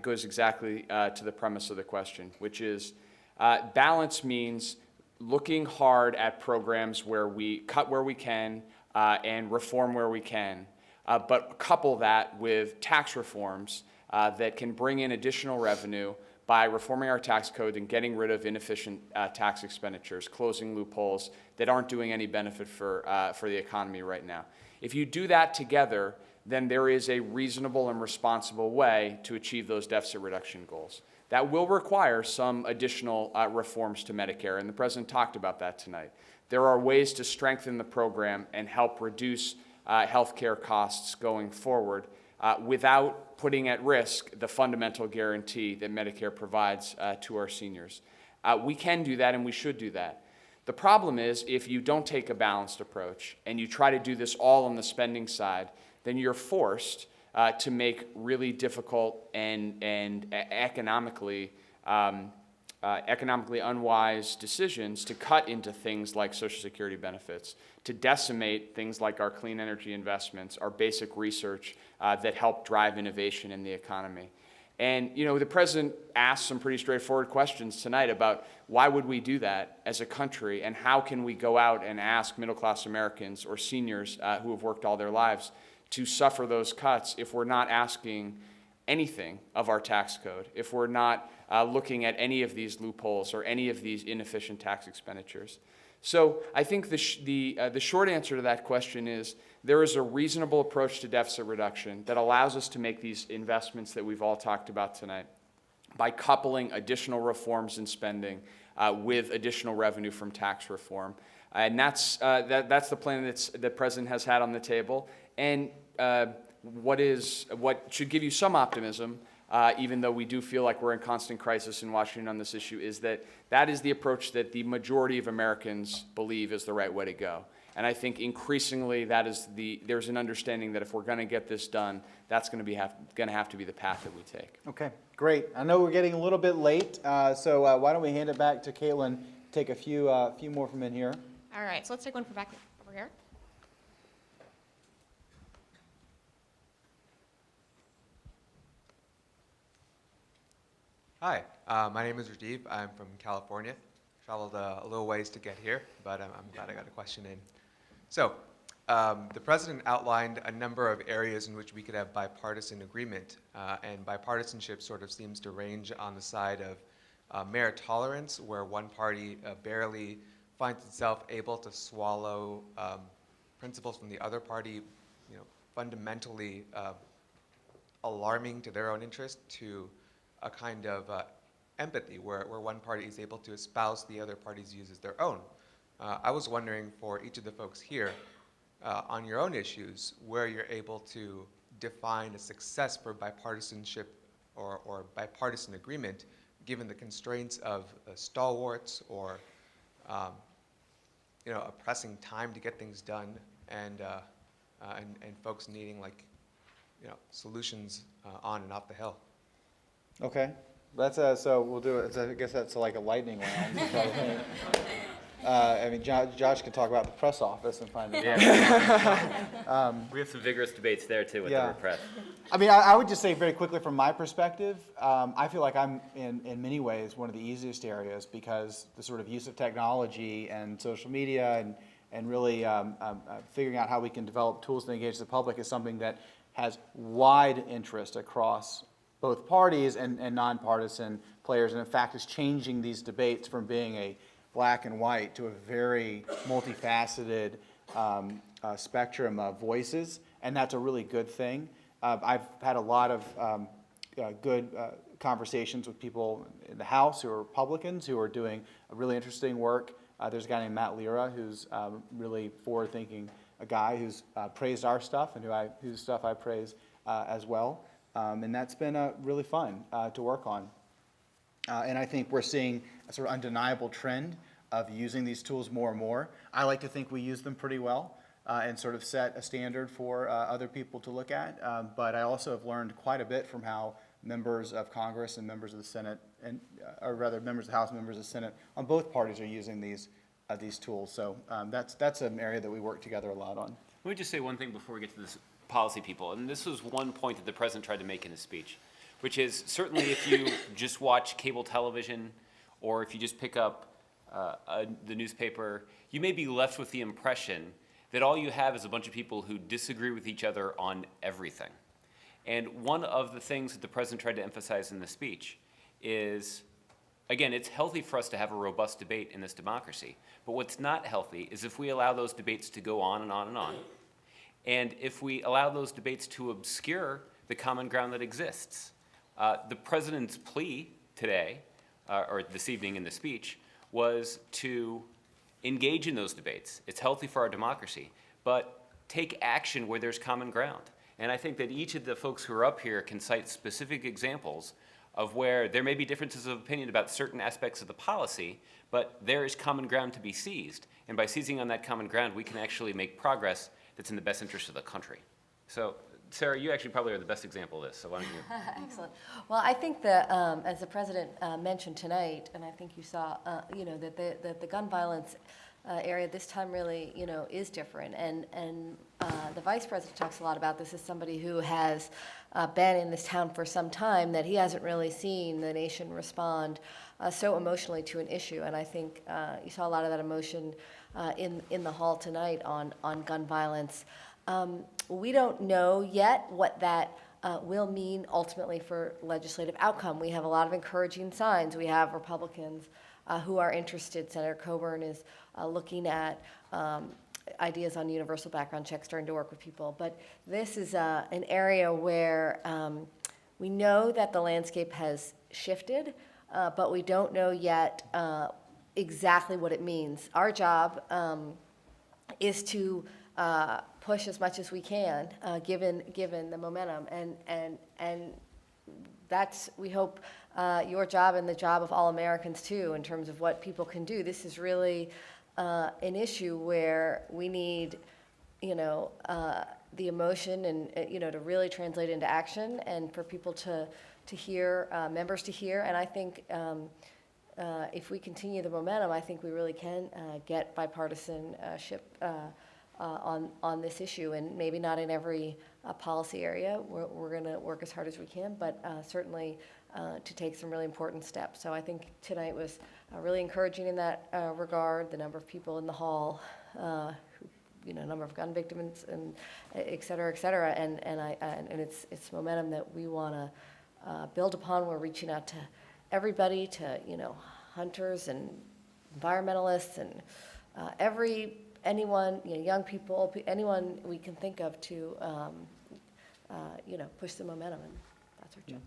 goes exactly to the premise of the question, which is balance means looking hard at programs where we cut where we can and reform where we can, but couple that with tax reforms that can bring in additional revenue by reforming our tax code and getting rid of inefficient tax expenditures, closing loopholes that aren't doing any benefit for the economy right now. If you do that together, then there is a reasonable and responsible way to achieve those deficit reduction goals. That will require some additional reforms to Medicare, and the president talked about that tonight. There are ways to strengthen the program and help reduce health care costs going forward without putting at risk the fundamental guarantee that Medicare provides to our seniors. We can do that, and we should do that. The problem is if you don't take a balanced approach and you try to do this all on the spending side, then you're forced to make really difficult and economically unwise decisions to cut into things like Social Security benefits, to decimate things like our clean energy investments, our basic research that help drive innovation in the economy. And, you know, the president asked some pretty straightforward questions tonight about why would we do that as a country, and how can we go out and ask middle-class Americans or seniors who have worked all their lives to suffer those cuts if we're not asking anything of our tax code, if we're not looking at any of these loopholes or any of these inefficient tax expenditures. So I think the short answer to that question is there is a reasonable approach to deficit reduction that allows us to make these investments that we've all talked about tonight by coupling additional reforms in spending with additional revenue from tax reform. And that's the plan that the president has had on the table. And what should give you some optimism, even though we do feel like we're in constant crisis in Washington on this issue, is that that is the approach that the majority of Americans believe is the right way to go. And I think increasingly there's an understanding that if we're going to get this done, that's going to have to be the path that we take. Okay, great. I know we're getting a little bit late, so why don't we hand it back to Caitlin, take a few more from in here. All right, so let's take one from back over here. Hi, my name is Rajiv. I'm from California. Traveled a little ways to get here, but I'm glad I got a question in. So, the president outlined a number of areas in which we could have bipartisan agreement, and bipartisanship sort of seems to range on the side of merit tolerance, where one party barely finds itself able to swallow principles from the other party, you know, fundamentally alarming to their own interest, to a kind of empathy where one party is able to espouse the other party's views as their own. I was wondering for each of the folks here, on your own issues, where you're able to define a success for bipartisanship or bipartisan agreement, given the constraints of stalwarts or you know, a pressing time to get things done, and folks needing, like, you know, solutions on and off the Hill. Okay. That's so we'll do it. I guess that's like a lightning round. I mean, Josh can talk about the press office and find it. Yeah. We have some vigorous debates there too with the press. I mean, I would just say very quickly from my perspective, I feel like I'm in many ways one of the easiest areas because the sort of use of technology and social media and really figuring out how we can develop tools to engage the public is something that has wide interest across both parties and nonpartisan players, and in fact is changing these debates from being a black and white to a very multifaceted spectrum of voices, and that's a really good thing. I've had a lot of good conversations with people in the House who are Republicans who are doing a really interesting work. There's a guy named Matt Lira who's really forward-thinking, a guy who's praised our stuff and whose stuff I praise as well. And that's been really fun to work on. And I think we're seeing a sort of undeniable trend of using these tools more and more. I like to think we use them pretty well and sort of set a standard for other people to look at. But I also have learned quite a bit from how members of Congress and members of the Senate, or rather members of the House and members of the Senate on both parties are using these tools. So that's an area that we work together a lot on. Let me just say one thing before we get to this policy people, and this was one point that the president tried to make in his speech, which is certainly if you just watch cable television or if you just pick up the newspaper, you may be left with the impression that all you have is a bunch of people who disagree with each other on everything. And one of the things that the president tried to emphasize in the speech is, again, it's healthy for us to have a robust debate in this democracy, but what's not healthy is if we allow those debates to go on and on and on, and if we allow those debates to obscure the common ground that exists. The president's plea today, or this evening in the speech, was to engage in those debates. It's healthy for our democracy, but take action where there's common ground. And I think that each of the folks who are up here can cite specific examples of where there may be differences of opinion about certain aspects of the policy, but there is common ground to be seized. And by seizing on that common ground, we can actually make progress that's in the best interest of the country. So, Sarah, you actually probably are the best example of this, so why don't you? Excellent. Well, I think that, as the president mentioned tonight, and I think you saw, that the gun violence area this time really, is different. And the vice president talks a lot about this as somebody who has been in this town for some time, that he hasn't really seen the nation respond so emotionally to an issue. And I think you saw a lot of that emotion in the hall tonight on gun violence. We don't know yet what that will mean ultimately for legislative outcome. We have a lot of encouraging signs. We have Republicans who are interested. Senator Coburn is looking at ideas on universal background checks, starting to work with people. But this is an area where we know that the landscape has shifted, but we don't know yet exactly what it means. Our job is to push as much as we can, given the momentum, and that's, we hope, your job and the job of all Americans too, in terms of what people can do. This is really an issue where we need, the emotion and to really translate into action, and for people to hear, members to hear, and I think. If we continue the momentum, I think we really can get bipartisanship on this issue, and maybe not in every policy area. We're going to work as hard as we can, but certainly to take some really important steps. So I think tonight was really encouraging in that regard. The number of people in the hall, number of gun victims, and et cetera, and it's momentum that we want to build upon. We're reaching out to everybody, to hunters and environmentalists and anyone, young people, anyone we can think of to push the momentum, and that's our job.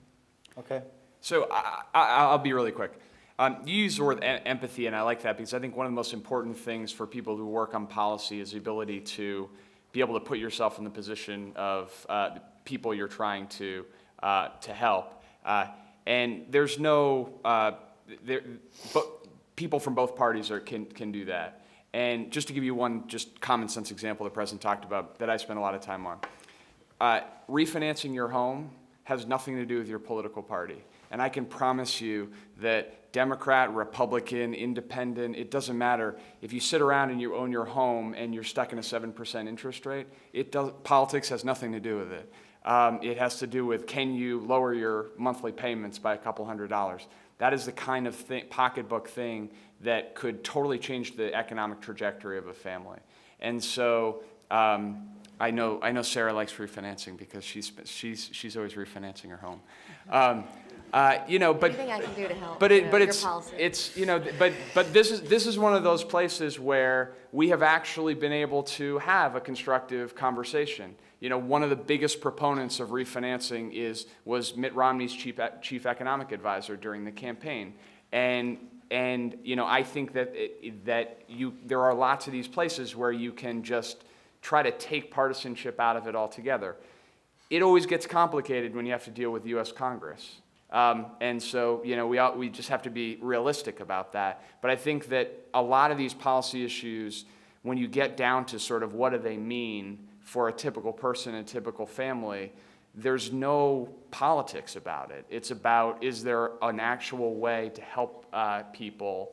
Okay. So I'll be really quick. You use the word empathy, and I like that because I think one of the most important things for people who work on policy is the ability to be able to put yourself in the position of the people you're trying to help. And there's no, but people from both parties can do that. And just to give you one just common sense example the president talked about that I spent a lot of time on, refinancing your home has nothing to do with your political party. And I can promise you that Democrat, Republican, Independent, it doesn't matter. If you sit around and you own your home and you're stuck in a 7% interest rate, politics has nothing to do with it. It has to do with, can you lower your monthly payments by a couple $100s? That is the kind of pocketbook thing that could totally change the economic trajectory of a family. And so I know Sarah likes refinancing because she's always refinancing her home. You know, but Anything I can do to help, but your it's policy. you know, but this is one of those places where we have actually been able to have a constructive conversation. You know, one of the biggest proponents of refinancing was Mitt Romney's chief economic advisor during the campaign, and you know, I think that there are lots of these places where you can just try to take partisanship out of it altogether. It always gets complicated when you have to deal with U.S. Congress. And so, you know, we just have to be realistic about that. But I think that a lot of these policy issues, when you get down to sort of what do they mean for a typical person, a typical family, there's no politics about it. It's about, is there an actual way to help people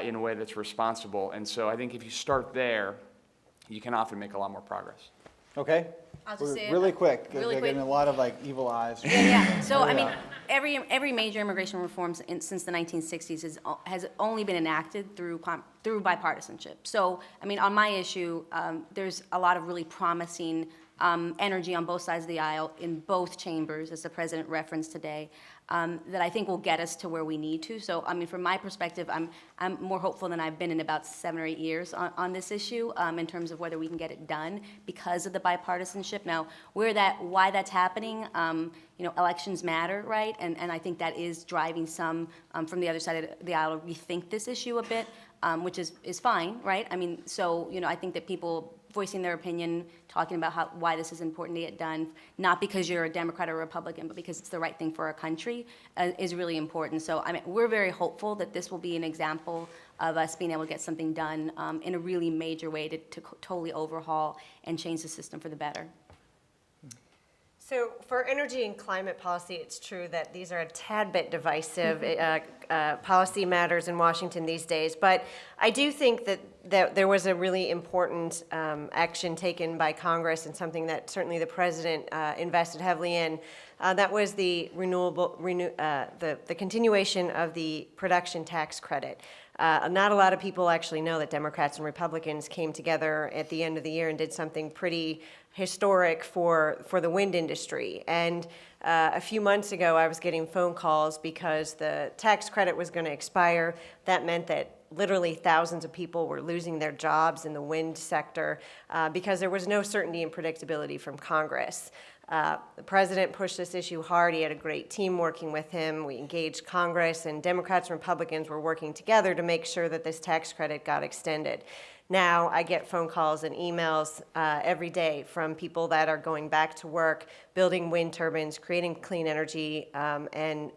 in a way that's responsible? And so I think if you start there, you can often make a lot more progress. Okay? I'll just say really quick. really They're quick. getting a lot of like evil eyes. Yeah. So, I mean, Yeah. every major immigration reforms since the 1960s has only been enacted through bipartisanship. So, I mean, on my issue, there's a lot of really promising energy on both sides of the aisle in both chambers, as the president referenced today, that I think will get us to where we need to. So, I mean, from my perspective, I'm more hopeful than I've been in about 7 or 8 years on this issue in terms of whether we can get it done because of the bipartisanship. Now, why that's happening, you know, elections matter, right? And I think that is driving some from the other side of the aisle to rethink this issue a bit, which is fine, right? I mean, so, you know, I think that people voicing their opinion, talking about why this is important to get done, not because you're a Democrat or a Republican, but because it's the right thing for our country, is really important. So I mean, we're very hopeful that this will be an example of us being able to get something done in a really major way to totally overhaul and change the system for the better. So for energy and climate policy, it's true that these are a tad bit divisive policy matters in Washington these days. But I do think that there was a really important action taken by Congress and something that certainly the president invested heavily in. That was the the continuation of the production tax credit. Not a lot of people actually know that Democrats and Republicans came together at the end of the year and did something pretty historic for the wind industry. And a few months ago, I was getting phone calls because the tax credit was going to expire. That meant that literally thousands of people were losing their jobs in the wind sector because there was no certainty and predictability from Congress. The president pushed this issue hard. He had a great team working with him. We engaged Congress, and Democrats and Republicans were working together to make sure that this tax credit got extended. Now I get phone calls and emails every day from people that are going back to work, building wind turbines, creating clean energy, and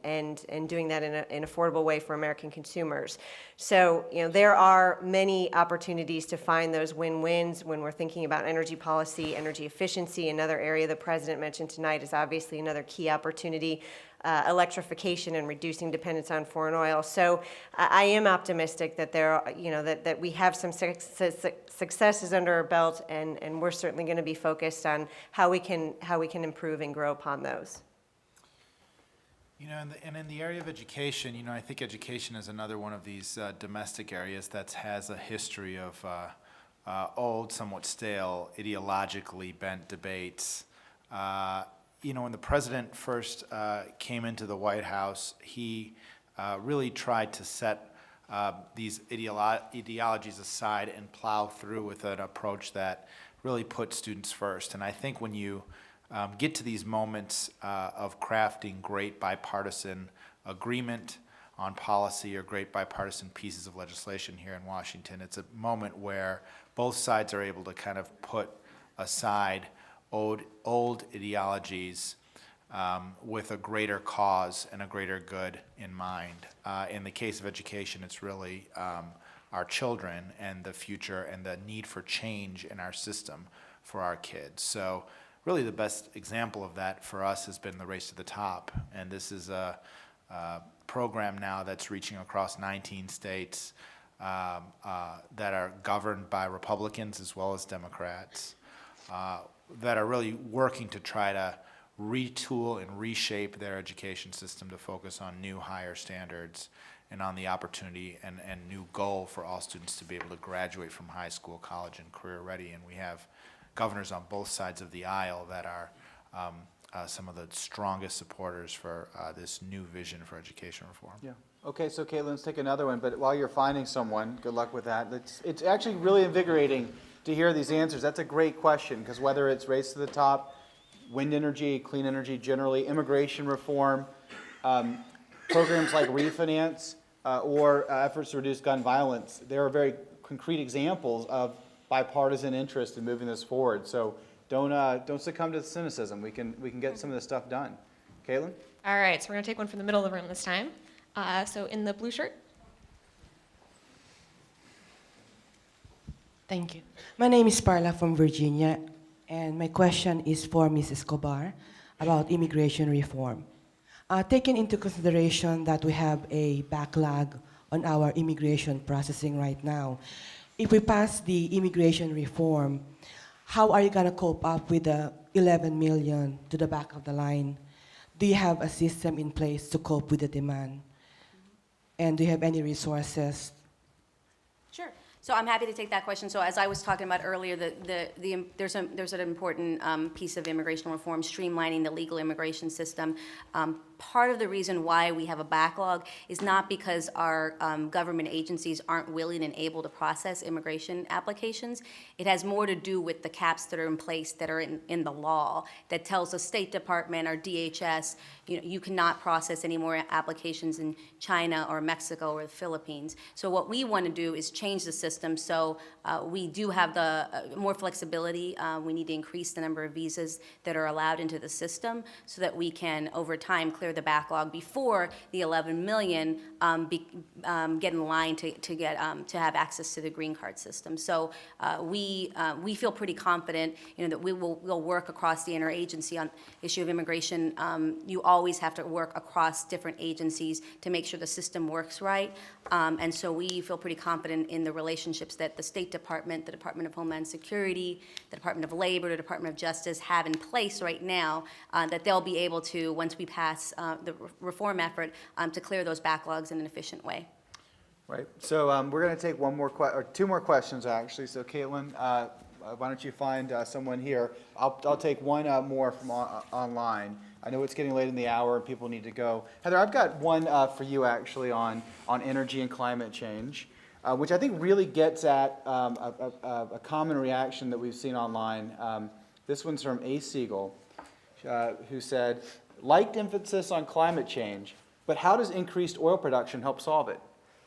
doing that in an affordable way for American consumers. So, you know, there are many opportunities to find those win-wins when we're thinking about energy policy, energy efficiency. Another area the president mentioned tonight is obviously another key opportunity. Electrification and reducing dependence on foreign oil. So I am optimistic that that we have some successes under our belt, and we're certainly going to be focused on how we can improve and grow upon those. You know, and in the area of education, you know, I think education is another one of these domestic areas that has a history of old, somewhat stale, ideologically bent debates. You know, when the president first came into the White House, he really tried to set these ideologies aside and plow through with an approach that really put students first. And I think when you get to these moments of crafting great bipartisan agreement on policy or great bipartisan pieces of legislation here in Washington, it's a moment where both sides are able to kind of put aside old ideologies with a greater cause and a greater good in mind. In the case of education, it's really our children and the future and the need for change in our system for our kids. So really the best example of that for us has been the Race to the Top. And this is a program now that's reaching across 19 states that are governed by Republicans as well as Democrats, that are really working to try to retool and reshape their education system to focus on new higher standards and on the opportunity and new goal for all students to be able to graduate from high school, college, and career ready. And we have governors on both sides of the aisle that are some of the strongest supporters for this new vision for education reform. Yeah. Okay, so Caitlin, let's take another one. But while you're finding someone, good luck with that. It's actually really invigorating to hear these answers. That's a great question, because whether it's Race to the Top, wind energy, clean energy generally, immigration reform, programs like refinance, or efforts to reduce gun violence, there are very concrete examples of bipartisan interest in moving this forward. So don't succumb to cynicism. We can get some of this stuff done. Caitlin? All right, so we're going to take one from the middle of the room this time. So in the blue shirt. Thank you. My name is Parla from Virginia, and my question is for Ms. Escobar about immigration reform. Taking into consideration that we have a backlog on our immigration processing right now, if we pass the immigration reform, how are you going to cope up with the 11 million to the back of the line? Do you have a system in place to cope with the demand? And do you have any resources? Sure. So I'm happy to take that question. So as I was talking about earlier, there's an important piece of immigration reform, streamlining the legal immigration system. Part of the reason why we have a backlog is not because our government agencies aren't willing and able to process immigration applications. It has more to do with the caps that are in place that are in the law that tells the State Department or DHS, you cannot process any more applications in China or Mexico or the Philippines. So what we want to do is change the system so we do have the more flexibility. We need to increase the number of visas that are allowed into the system so that we can, over time, clear the backlog before the 11 million get in line to have access to the green card system. So we feel pretty confident, that we'll work across the interagency on issue of immigration. You always have to work across different agencies to make sure the system works right. And so we feel pretty confident in the relationships that the State Department, the Department of Homeland Security, the Department of Labor, the Department of Justice have in place right now, that they'll be able to, once we pass the reform effort, to clear those backlogs in an efficient way. Right. So we're going to take two more questions, actually. So Caitlin, why don't you find someone here? I'll take one more from online. I know it's getting late in the hour and people need to go. Heather, I've got one for you, actually, on energy and climate change, which I think really gets at a common reaction that we've seen online. This one's from A. Siegel, who said, liked emphasis on climate change, but how does increased oil production help solve it?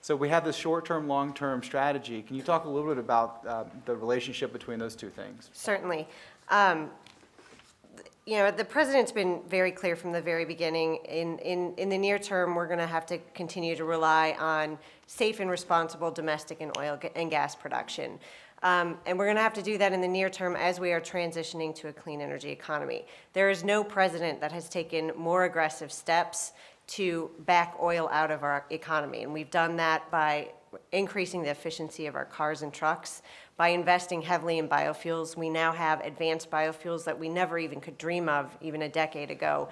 So we have this short-term, long-term strategy. Can you talk a little bit about the relationship between those two things? Certainly. The president's been very clear from the very beginning. In the near term, we're going to have to continue to rely on safe and responsible domestic and oil and gas production. And we're going to have to do that in the near term as we are transitioning to a clean energy economy. There is no president that has taken more aggressive steps to back oil out of our economy. And we've done that by increasing the efficiency of our cars and trucks, by investing heavily in biofuels. We now have advanced biofuels that we never even could dream of even a decade ago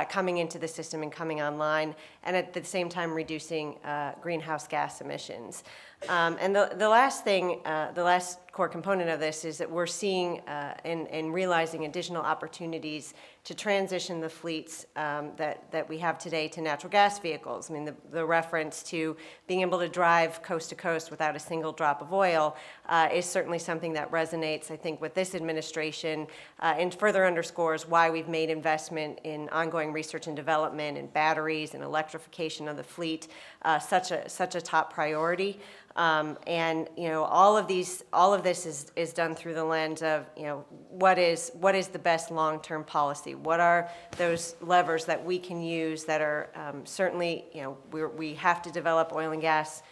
coming into the system and coming online, and at the same time reducing greenhouse gas emissions. And the last thing, the last core component of this is that we're seeing and realizing additional opportunities to transition the fleets that we have today to natural gas vehicles. I mean, the reference to being able to drive coast to coast without a single drop of oil is certainly something that resonates, I think, with this administration and further underscores why we've made investment in ongoing research and development in batteries and electrification of the fleet such a top priority. And all of this is done through the lens of what is the best long-term policy? What are those levers that we can use that are certainly we have to develop oil and gas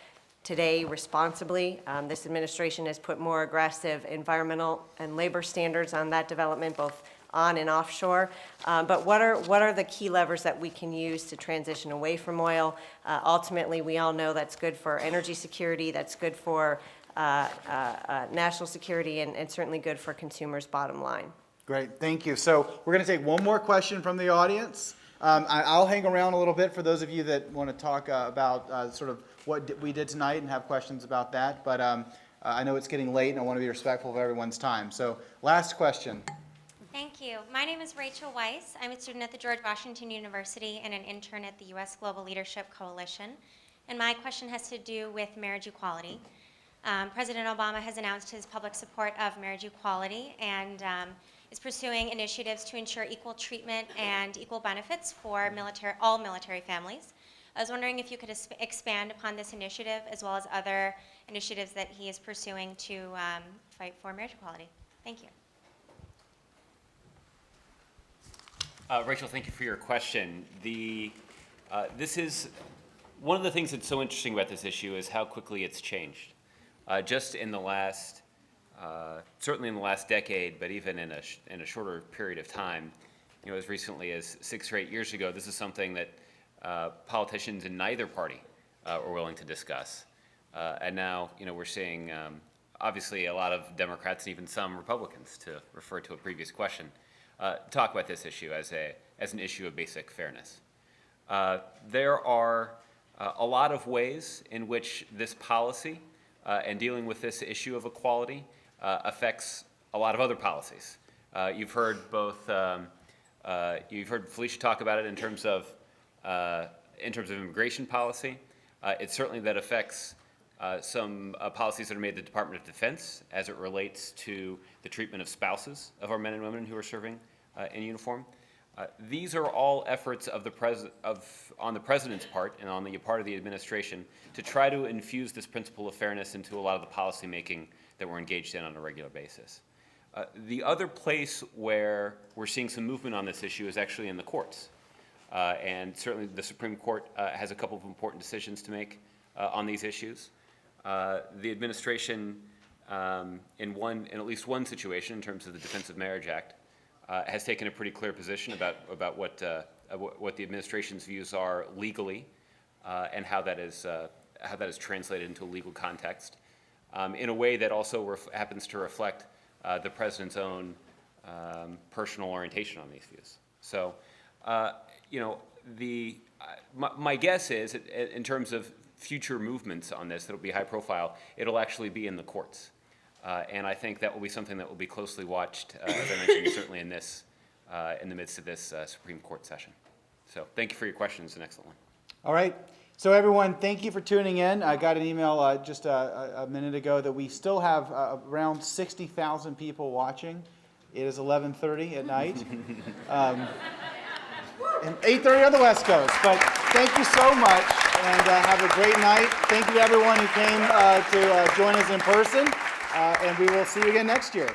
today responsibly. This administration has put more aggressive environmental and labor standards on that development, both on and offshore. But what are the key levers that we can use to transition away from oil? Ultimately, we all know that's good for energy security, that's good for national security, and certainly good for consumers' bottom line. Great, thank you. So we're going to take one more question from the audience. I'll hang around a little bit for those of you that want to talk about sort of what we did tonight and have questions about that. But I know it's getting late and I want to be respectful of everyone's time. So last question. Thank you. My name is Rachel Weiss. I'm a student at the George Washington University and an intern at the U.S. Global Leadership Coalition. And my question has to do with marriage equality. President Obama has announced his public support of marriage equality and is pursuing initiatives to ensure equal treatment and equal benefits for all military families. I was wondering if you could expand upon this initiative as well as other initiatives that he is pursuing to fight for marriage equality. Thank you. Rachel, thank you for your question. This is one of the things that's so interesting about this issue is how quickly it's changed. Just in the last, certainly in the last decade, but even in a shorter period of time, as recently as 6 or 8 years ago, this is something that politicians in neither party were willing to discuss. And now, we're seeing obviously a lot of Democrats and even some Republicans, to refer to a previous question, talk about this issue as an issue of basic fairness. There are a lot of ways in which this policy and dealing with this issue of equality affects a lot of other policies. You've heard Felicia talk about it in terms of immigration policy. It certainly that affects some policies that are made at the Department of Defense as it relates to the treatment of spouses of our men and women who are serving in uniform. These are all efforts on the president's part and on the part of the administration to try to infuse this principle of fairness into a lot of the policy making that we're engaged in on a regular basis. The other place where we're seeing some movement on this issue is actually in the courts. And certainly the Supreme Court has a couple of important decisions to make on these issues. The administration, in at least one situation in terms of the Defense of Marriage Act, has taken a pretty clear position about what the administration's views are legally and how that is translated into a legal context in a way that also happens to reflect the president's own personal orientation on these views. So, my guess is, in terms of future movements on this that will be high profile, it'll actually be in the courts. And I think that will be something that will be closely watched, as I mentioned, certainly in the midst of this Supreme Court session. So thank you for your question. It's an excellent one. All right. So everyone, thank you for tuning in. I got an email just a minute ago that we still have around 60,000 people watching. It is 11:30 at night. And 8:30 on the West Coast. But thank you so much, and have a great night. Thank you to everyone who came to join us in person. And we will see you again next year.